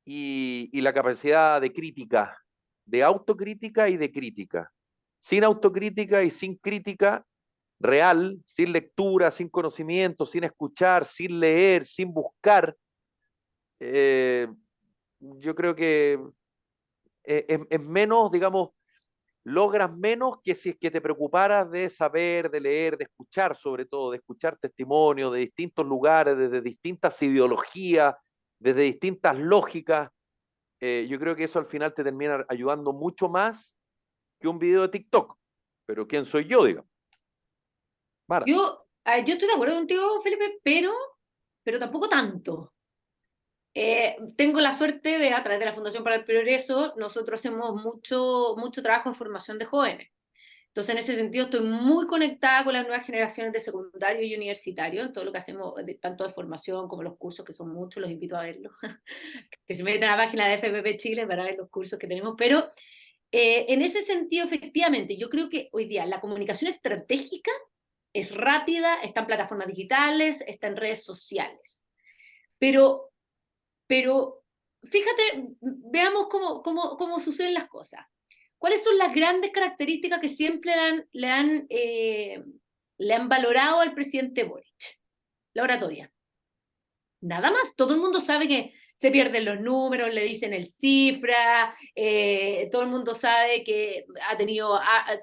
y la capacidad de crítica, de autocrítica y de crítica. Sin autocrítica y sin crítica real, sin lectura, sin conocimiento, sin escuchar, sin leer, sin buscar, eh, yo creo que es menos, digamos, logras menos que si es que te preocuparas de saber, de leer, de escuchar sobre todo, de escuchar testimonios de distintos lugares, desde distintas ideologías, desde distintas lógicas. Yo creo que eso al final te termina ayudando mucho más que un video de TikTok. Pero ¿quién soy yo, digamos? Mara. yo estoy de acuerdo contigo, Felipe, pero tampoco tanto. Tengo la suerte de, a través de la Fundación para el Progreso, nosotros hacemos mucho trabajo en formación de jóvenes. Entonces, en ese sentido, estoy muy conectada con las nuevas generaciones de secundario y universitario, en todo lo que hacemos, tanto de formación como los cursos, que son muchos, los invito a verlos, que se meten a la página de FPP Chile para ver los cursos que tenemos, pero en ese sentido, efectivamente, yo creo que hoy día la comunicación estratégica es rápida, está en plataformas digitales, está en redes sociales, pero pero fíjate, veamos cómo suceden las cosas. ¿Cuáles son las grandes características que siempre le han valorado al presidente Boric? La oratoria. Nada más. Todo el mundo sabe que se pierden los números, le dicen el cifra, todo el mundo sabe que ha tenido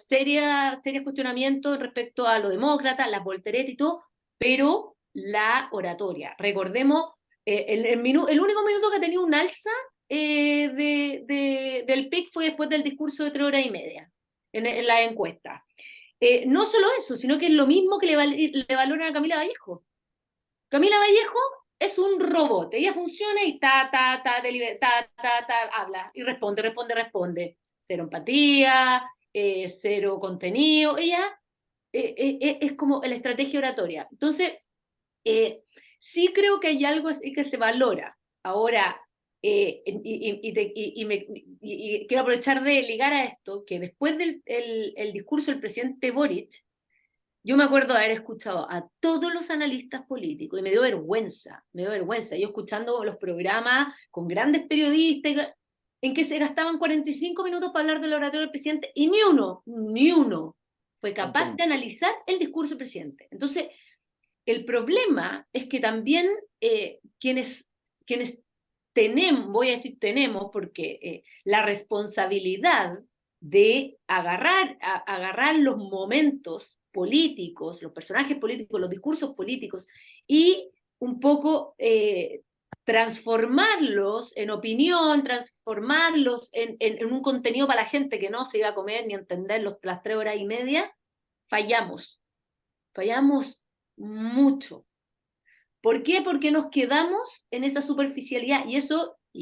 serios cuestionamientos respecto a lo demócrata, las volteretas y todo, pero la oratoria. Recordemos, el único minuto que ha tenido un alza del PIC fue después del discurso de 3 horas y media en la encuesta. No solo eso, sino que es lo mismo que le valoran a Camila Vallejo. Camila Vallejo es un robot. Ella funciona y habla y responde. Cero empatía, cero contenido. Ella es como la estrategia oratoria. Entonces, eh, sí creo que hay algo así que se valora. Ahora, y quiero aprovechar de ligar a esto, que después del el discurso del presidente Boric, yo me acuerdo de haber escuchado a todos los analistas políticos y me dio vergüenza, me dio vergüenza. Yo escuchando los programas con grandes periodistas en que se gastaban 45 minutos para hablar del oratorio del presidente y ni uno fue capaz de analizar el discurso del presidente. Entonces, el problema es que también quienes tenemos, voy a decir tenemos, porque la responsabilidad de agarrar los momentos políticos, los personajes políticos, los discursos políticos y un poco transformarlos en opinión, transformarlos en un contenido para la gente que no se iba a comer ni a entender las 3 horas y media, fallamos mucho. ¿Por qué? Porque nos quedamos en esa superficialidad y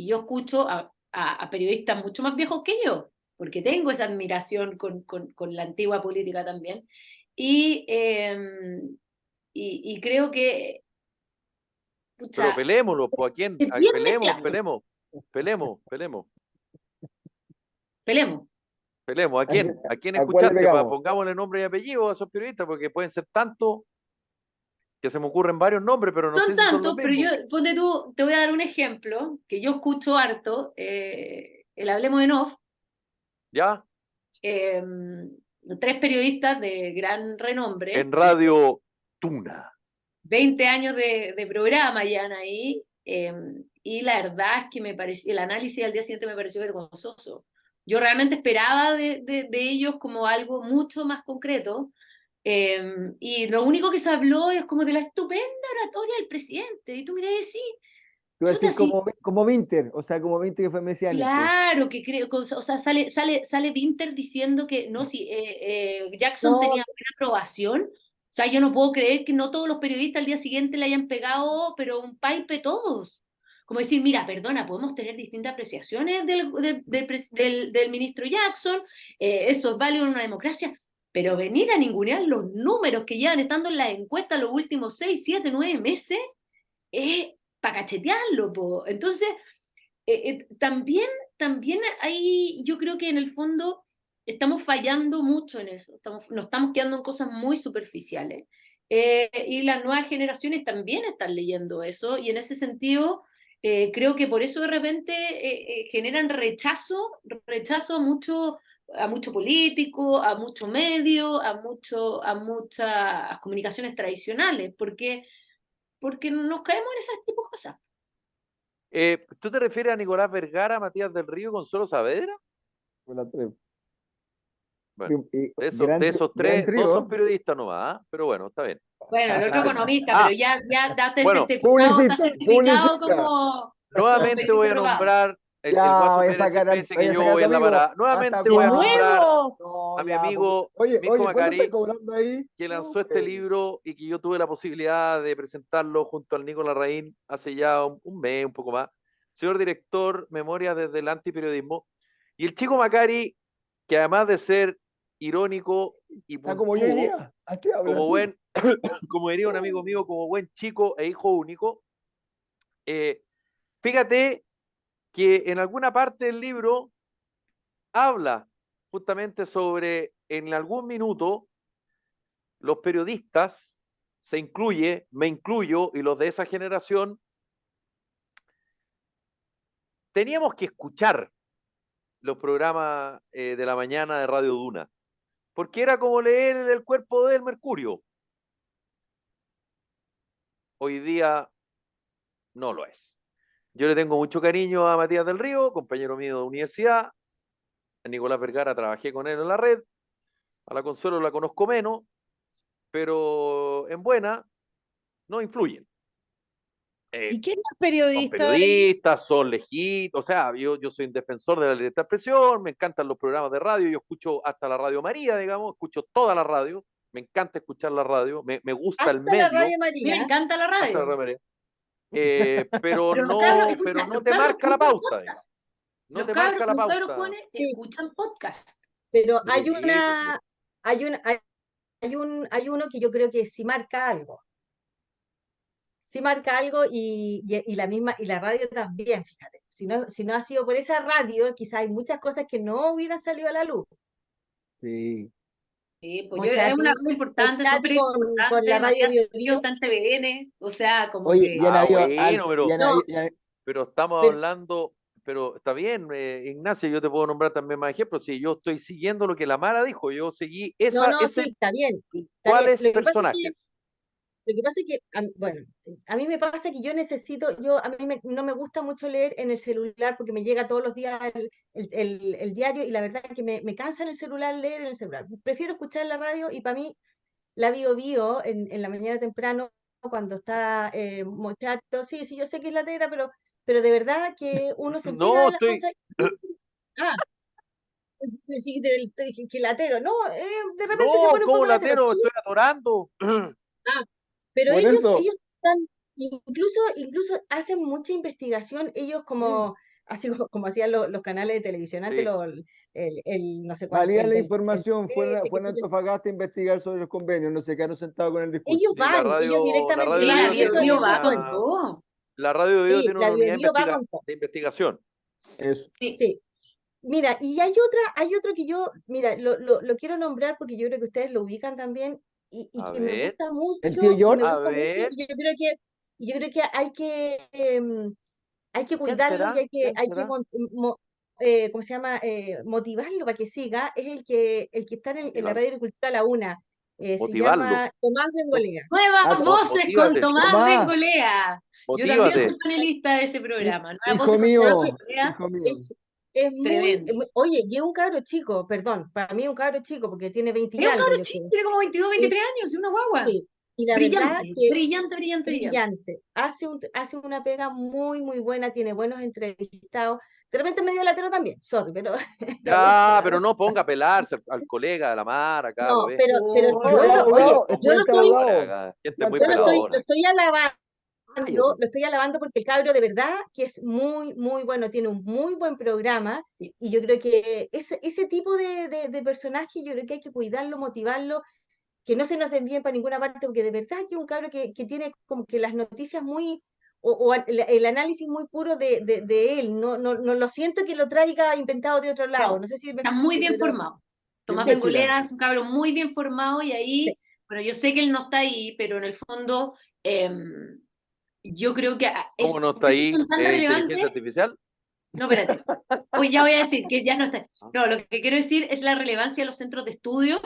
yo escucho a periodistas mucho más viejos que yo, porque tengo esa admiración con la antigua política también, y, eh, y creo que, Pero pucha, pelémoslo, pues, ¿a quién? es bien Pelemos, mezclado, pelemos, pelemos, pelemos, pelemos. pelemos. ¿A quién? ¿A quién ¿A cuál le escuchaste? pegamos? Pongámosle nombre y apellido a esos periodistas, porque pueden ser tantos que se me ocurren varios nombres, pero no Son sé si son los tantos, pero mismos. ponte tú, te voy a dar un ejemplo que yo escucho harto, el Hablemos en Off, ¿Ya? eh, 3 periodistas de gran renombre, En Radio Tuna. 20 años de programa ya ahí, Y la verdad es que me pareció, el análisis al día siguiente me pareció vergonzoso. Yo realmente esperaba de ellos como algo mucho más concreto, y lo único que se habló es como de la estupenda oratoria del presidente, y tú mirás y decís, Te voy a chuta, decir sí, como Winter, o sea, como Winter que fue mesiánico. claro que creo, o sea, sale Winter diciendo que no, si Jackson No, tenía buena aprobación. O sea, yo no puedo creer que no todos los periodistas al día siguiente le hayan pegado, pero un paipe todos. Como decir, mira, perdona, podemos tener distintas apreciaciones del ministro Jackson, eso es válido en una democracia, pero venir a ningunear los números que llevan estando en las encuestas los últimos 6, 7, 9 meses, es para cachetearlo, po. Entonces, también ahí yo creo que en el fondo estamos fallando mucho en eso, nos estamos quedando en cosas muy superficiales. Y las nuevas generaciones también están leyendo eso, y en ese sentido creo que por eso de repente generan rechazo a mucho político, a mucho medio, a muchas comunicaciones tradicionales, porque nos caemos en ese tipo de cosas. ¿Tú te refieres a Nicolás Vergara, Matías del Río y Consuelo Saavedra? Fue la tres. Bueno, de Gran esos gran tres, dos son trío. periodistas nomás, pero bueno, está bien. Bueno, el otro economista, Ah, pero ya date bueno, certificado, está Publicista, certificado publicista. como nuevamente voy periodista a probado. nombrar el Ya, Guaso voy a Pérez sacar siempre dice voy que a yo sacar a voy tu en la amigo. parada. Basta, Nuevamente ¡De voy a Juan. nombrar nuevo! No, a mi ya, amigo oye, Minko ¿cuánto estás Macari, cobrando ahí? que lanzó este libro y que yo tuve la posibilidad de presentarlo junto al Nico Larraín hace ya un mes, un poco más. Señor director, Memorias desde el Antiperiodismo. Y el chico Macari, que además de ser irónico y Está como yo hoy puntúo, día. Así habla, como así. buen, como diría un amigo mío, como buen chico e hijo único, eh, fíjate que en alguna parte del libro habla justamente sobre, en algún minuto, los periodistas, se incluye, me incluyo, y los de esa generación, teníamos que escuchar los programas de la mañana de Radio Duna, porque era como leer el cuerpo del Mercurio. Hoy día no lo es. Yo le tengo mucho cariño a Matías del Río, compañero mío de universidad. A Nicolás Vergara trabajé con él en la red. A la Consuelo la conozco menos, pero en buena no influyen. ¿Y quién es Son periodista ahí? periodistas, son legítimos, o sea, yo soy un defensor de la libertad de expresión, me encantan los programas de radio, yo escucho hasta la Radio María, digamos, escucho toda la radio, me encanta escuchar la radio, me gusta el hasta la medio, Radio A mí me María. encanta la hasta la radio. Radio María, pero Pero los cabros, pero escucha, no te marca la pauta, digamos, no te marca la los cabros pauta. jóvenes Sí, escuchan podcast. pero hay Sí, por supuesto. hay uno que yo creo que sí marca algo y la misma, y la radio también, fíjate. Si no ha sido por esa radio, quizás hay muchas cosas que no hubieran salido a la luz. Sí. Sí, pues es una Mochati, radio importante, son Mochati periodistas con la importantes, radio Matías Bio Trío Bio. está en TVN, o sea, como Oye, ya han que... Ah, habido, bueno, No, pero estamos pero, hablando, pero está bien, Ignacio, yo te puedo nombrar también más ejemplos. Si yo estoy siguiendo lo que la Mara dijo, yo seguí no, sí, está bien, está bien. ¿cuáles personajes? Lo que pasa es que, bueno, a mí me pasa que yo necesito, no me gusta mucho leer en el celular porque me llega todos los días el diario y la verdad es que me cansa en el celular leer en el celular. Prefiero escuchar la radio y para mí la Bio Bio en la mañana temprano cuando está Mochato, sí, sí, yo sé que es latera, pero de verdad que uno se entera No, de las estoy, cosas. Ah, sí, que latero, no, de repente se no, pone un como poco latero. latero, estoy adorando. Ah, pero por eso, ellos están, incluso hacen mucha investigación, ellos como, así como hacían los canales de televisión antes, Sí. no sé cuánto, valía el la del el información, 13, qué fue en sé yo. Antofagasta a investigar sobre los convenios, no se quedaron sentados con el discurso. Ellos Sí, van, ellos la directamente radio Sí, la van, Bio y Bio eso, tiene Bio eso es va con bueno. todo. la radio Bio Sí, tiene la una unidad Bio va con todo. de investigación. Eso. Sí. Sí. Mira, y hay otro que yo, mira, lo quiero nombrar porque yo creo que ustedes lo ubican también y A que me ver, gusta El tío mucho, a ver, y yo creo que hay que ¿quién cuidarlo y será? ¿Quién hay que será? ¿cómo se llama? Motivarlo para que siga, es el que está en la Motivarlo. Radio Agricultura a la una. Se Motivarlo. llama Tomás Bengolea. Nuevas Ah, voces con motívate, Tomás Tomás. Bengolea. Yo también Motívate. soy panelista de ese programa. Nuevas Hijo voces con mío, Tomás Bengolea. hijo mío. Es muy, Tremendo. oye, y es un cabro chico, perdón, para mí es un cabro chico porque tiene 20 y Es un algo, cabro yo chico, creo. tiene como 22, 23 años, es una guagua. Sí, y la verdad Brillante, que brillante, brillante, brillante. brillante, hace una pega muy, muy buena, tiene buenos entrevistados, de repente medio latero también, sorry, pero Ya, pero no ponga a pelarse al colega de la mar acá, no, pues. pero Oh, yo Estudiante lo, oye, abogado, yo lo estudiante estoy, abogado. Gente muy yo lo peladora. estoy alabando, Cállate. lo estoy alabando porque el cabro de verdad que es muy, muy bueno, tiene un muy buen programa y yo creo que ese tipo de personaje yo creo que hay que cuidarlo, motivarlo, que no se nos desvíen para ninguna parte, porque de verdad que es un cabro que tiene como que las noticias muy, o el análisis muy puro de él, no lo siento que lo traiga inventado de otro lado, no, no sé si me está muy explico, bien pero formado. Tomás Siempre sí, Bengolea chileno. es un cabro muy bien formado y sí. ahí, bueno, yo sé que él no está ahí, pero en el fondo yo creo que ¿Cómo es, no está por eso ahí son tan inteligencia relevantes. artificial? No, espérate. Pues ya voy a decir que ya no está. No, lo que quiero decir es la relevancia de los centros de estudio,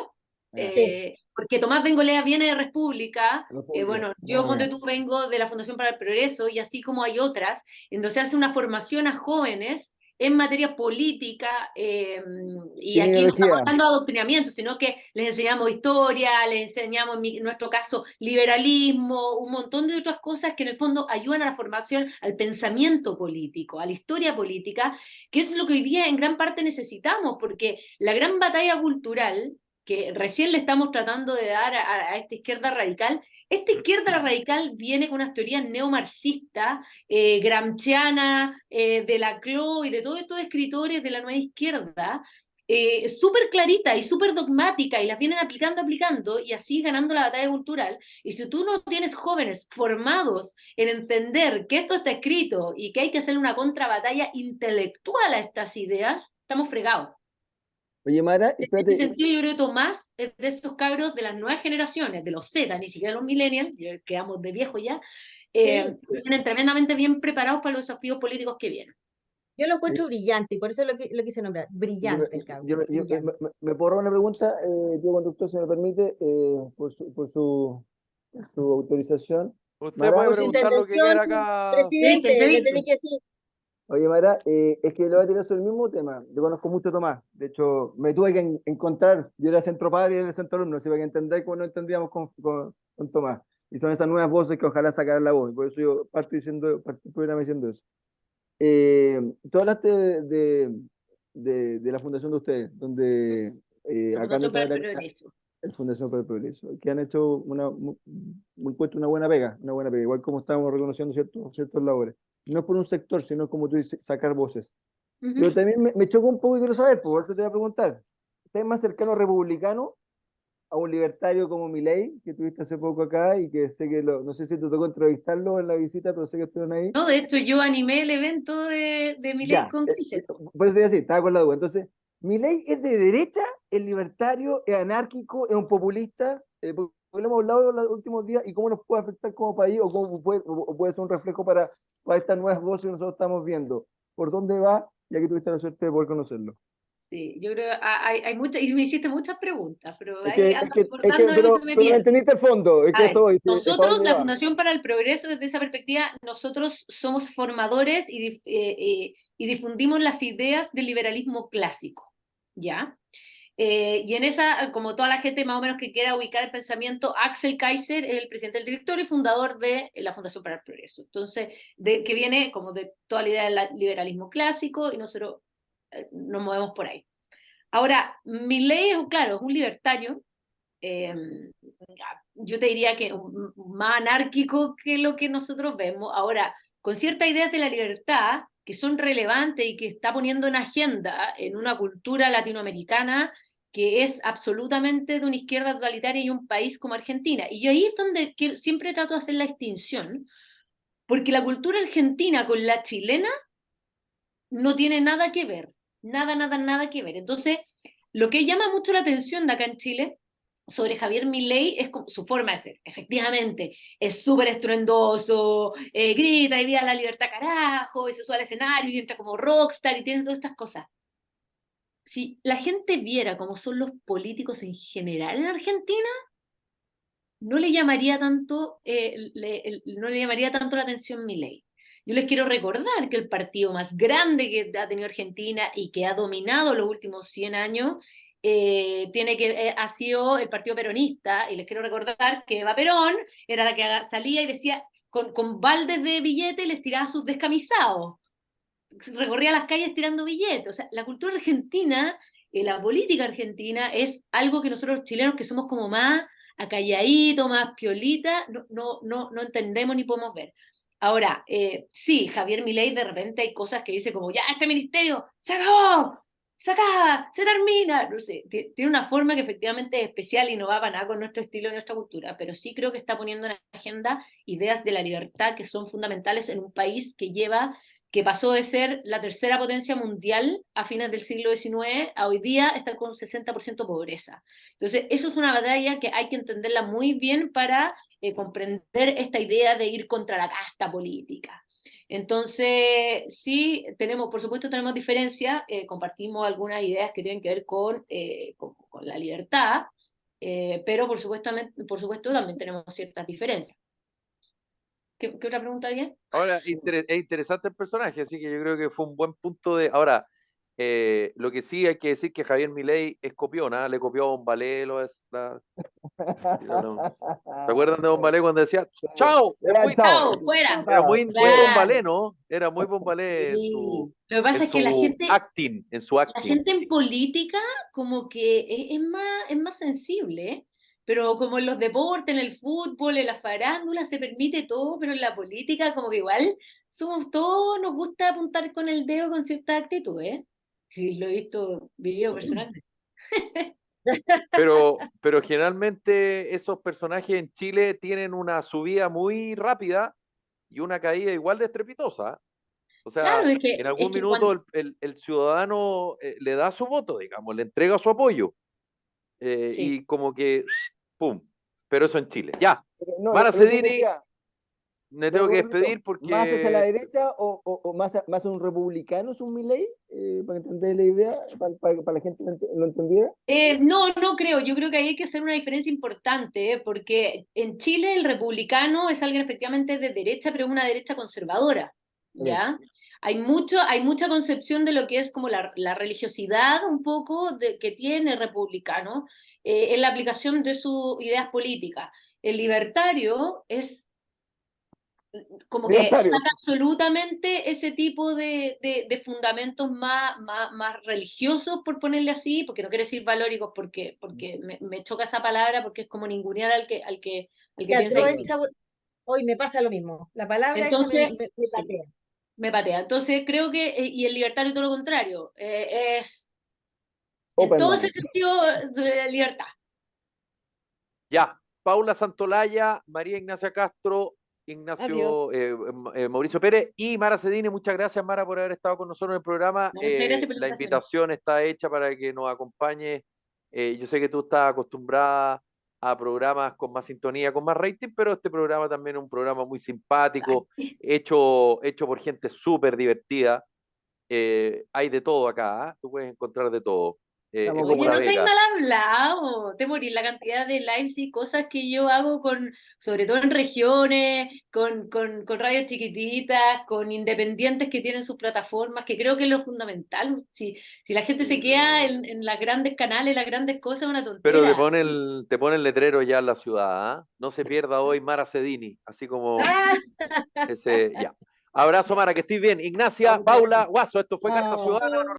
Ah, Sí, porque Tomás Bengolea viene de República, República. bueno, yo, Muy ponte bien. tú, vengo de la Fundación para el Progreso, y así como hay otras, en donde se hace una formación a jóvenes en materia política, y Sin aquí no estamos ideología. hablando de adoctrinamiento, sino que les enseñamos historia, les enseñamos, en nuestro caso, liberalismo, un montón de otras cosas que en el fondo ayudan a la formación, al pensamiento político, a la historia política, que es lo que hoy día en gran parte necesitamos, porque la gran batalla cultural que recién le estamos tratando de dar a esta izquierda radical, esta izquierda radical viene con unas teorías neomarxistas, gramsciana, de Laclau y de todos estos escritores de la nueva izquierda, súper clarita y súper dogmática, y las vienen aplicando, y así ganando la batalla cultural. Y si tú no tienes jóvenes formados en entender que esto está escrito y que hay que hacer una contrabatalla intelectual a estas ideas, estamos fregados. Oye, Mara, En ese espérate. sentido, yo creo que Tomás es de esos cabros de las nuevas generaciones, de los Z, ni siquiera los millennials, quedamos de viejo ya, sí, vienen tremendamente bien preparados para los desafíos políticos que vienen. yo lo eh, encuentro brillante y por eso lo quise nombrar, Yo me, brillante el cabro, yo me- yo- brillante. me puedo robar una pregunta, tío conductor, si me permite, por su autorización. Usted Mara, puede Por su preguntar lo que intervención, quiera acá. ¿Te viste? ¿Te presidente, le tenía viste? que decir, oye, Mara, es que le voy a tirar sobre el mismo tema. Yo conozco mucho a Tomás. De hecho, me tuve que encontrar. Yo era centro padre y él era centro alumno, así para que entendáis cómo no entendíamos con Tomás. Y son esas nuevas voces que ojalá sacaran la voz. Por eso yo parto el programa diciendo eso. Tú hablaste de la fundación de ustedes, donde La acá Fundación para el en Progreso. el Fundación para el Progreso, que han hecho muy puesto una buena pega, igual como estamos reconociendo ciertos labores. No por un sector, sino como tú dices, sacar voces. Pero también me chocó un poco y quiero saber, por eso te voy a preguntar, ¿estás más cercano a republicano, a un libertario como Milei, que tuviste hace poco acá y que sé que, no sé si te tocó entrevistarlo en la visita, pero sé que estuvieron ahí? No, de hecho, yo animé el evento de Milei Ya, con Cristian. por eso te iba a decir, estaba con la duda. Entonces, ¿Milei es de derecha, es libertario, es anárquico, es un populista? Porque lo hemos hablado en los últimos días y cómo nos puede afectar como país o cómo puede ser un reflejo para estas nuevas voces que nosotros estamos viendo. ¿Por dónde va? Ya que tuviste la suerte de poder conocerlo. Sí, yo creo que hay muchas, y me hiciste muchas preguntas, pero Es que, ahí es ando que, es que, recordando y se me pero me pierde. entendiste el fondo, es A que eso ver, voy, ¿para nosotros, dónde la va? Fundación para el Progreso, desde esa perspectiva, nosotros somos formadores y difundimos las ideas del liberalismo clásico, ¿ya? Y en esa, como toda la gente más o menos que quiera ubicar el pensamiento, Axel Kaiser es el presidente del directorio y fundador de la Fundación para el Progreso. Entonces, que viene como de toda la idea del liberalismo clásico y nosotros nos movemos por ahí. Ahora, Milei, claro, es un libertario, eh, yo te diría que más anárquico que lo que nosotros vemos. Ahora, con ciertas ideas de la libertad que son relevantes y que está poniendo en agenda en una cultura latinoamericana que es absolutamente de una izquierda totalitaria y un país como Argentina. Y yo ahí es donde siempre trato de hacer la distinción, porque la cultura argentina con la chilena no tiene nada que ver, nada, nada, nada que ver. Entonces, lo que llama mucho la atención de acá en Chile sobre Javier Milei es su forma de ser. Efectivamente, es súper estruendoso, grita y viva la libertad carajo, y se sube al escenario y entra como rockstar y tiene todas estas cosas. Si la gente viera cómo son los políticos en general en Argentina, no le llamaría tanto, no le llamaría tanto la atención Milei. Yo les quiero recordar que el partido más grande que ha tenido Argentina y que ha dominado los últimos 100 años ha sido el Partido Peronista, y les quiero recordar que Eva Perón era la que salía y decía, con baldes de billetes les tiraba a sus descamisados, recorría las calles tirando billetes. O sea, la cultura argentina, la política argentina es algo que nosotros los chilenos, que somos como más acalladitos, más piolita, no entendemos ni podemos ver. Ahora, sí, Javier Milei de repente hay cosas que dice como, ya, este ministerio se acabó, se acaba, se termina, no sé, tiene una forma que efectivamente es especial y no va para nada con nuestro estilo y nuestra cultura, pero sí creo que está poniendo en la agenda ideas de la libertad que son fundamentales en un país que pasó de ser la tercera potencia mundial a fines del siglo XIX a hoy día estar con 60% pobreza. Entonces, eso es una batalla que hay que entenderla muy bien para comprender esta idea de ir contra la casta política. Entonces, sí, por supuesto tenemos diferencias, compartimos algunas ideas que tienen que ver con la libertad, pero por supuesto también tenemos ciertas diferencias. ¿Qué otra pregunta había? Ahora, es interesante el personaje, así que yo creo que fue un buen punto de... Ahora, lo que sí hay que decir que Javier Milei es copión, ¿ah? Le copió a Bombalé, ¿se acuerdan de Bombalé cuando decía, ¡chao! ¡Te Ya, fuiste! Chao, chao. fuera. Era muy Claro. Bombalé, ¿no? Era muy Bombalé en Sí. su, Lo que pasa en es que la su gente, acting, en su la acting. gente en política como que es más sensible, ¿eh? Pero como en los deportes, en el fútbol, en la farándula se permite todo, pero en la política como que igual somos todos, nos gusta apuntar con el dedo con cierta actitud, ¿eh? Sí, lo he vivido personalmente. Pero generalmente esos personajes en Chile tienen una subida muy rápida y una caída igual de estrepitosa. O Claro, sea, en es algún que cuando, minuto el ciudadano le da su voto, digamos, le entrega su apoyo. sí. Y como que, ¡pum! Pero eso en Chile. Ya, Pero no, Mara lo que te Cedini, decía, me pero tengo que Roberto, despedir ¿más hacia la porque... derecha o más un republicano es un Milei? Para entender la idea, para la gente lo entendiera. No creo. Yo creo que ahí hay que hacer una diferencia importante, porque en Chile el republicano es alguien efectivamente de derecha, pero es una derecha conservadora, Sí. ¿ya? Hay mucha concepción de lo que es como la religiosidad un poco que tiene el republicano en la aplicación de sus ideas políticas. El libertario es como que Libertario. saca absolutamente ese tipo de fundamentos más religiosos, por ponerle así, porque no quiero decir valóricos, porque me choca esa palabra, porque es como ningunear al que Ya, piensa yo distinto. hoy me pasa lo mismo. La palabra esa Entonces, me sí, patea. me patea. Entonces creo que, y el libertario todo lo contrario, es en Open todo ese mind. sentido de libertad. Ya, Paula Santolaya, María Ignacia Castro, Adiós. Mauricio Pérez y Mara Cedini. Muchas gracias, Mara, por haber estado con nosotros en el programa. No, muchas gracias por la La invitación. invitación está hecha para que nos acompañe. Yo sé que tú estás acostumbrada a programas con más sintonía, con más rating, pero este programa también es un programa muy simpático, hecho por gente súper divertida. Hay de todo acá, ¿ah? Tú puedes encontrar de todo. Es Estamos como Oye, La no seas Vega. mal hablado, te morís la cantidad de lives y cosas que yo hago sobre todo en regiones, con radios chiquititas, con independientes que tienen sus plataformas, que creo que es lo fundamental. Si la gente se Sí, queda en las grandes canales, las grandes cosas, es una pero tontera. te pone el letrero ya en la ciudad, ¿ah? No se pierda hoy Mara Cedini, así como ¡Ah! ya. Abrazo, Mara, que estés bien. Ignacia, Muchas Paula, gracias. Guaso, esto fue Carta Chao. Ciudadana.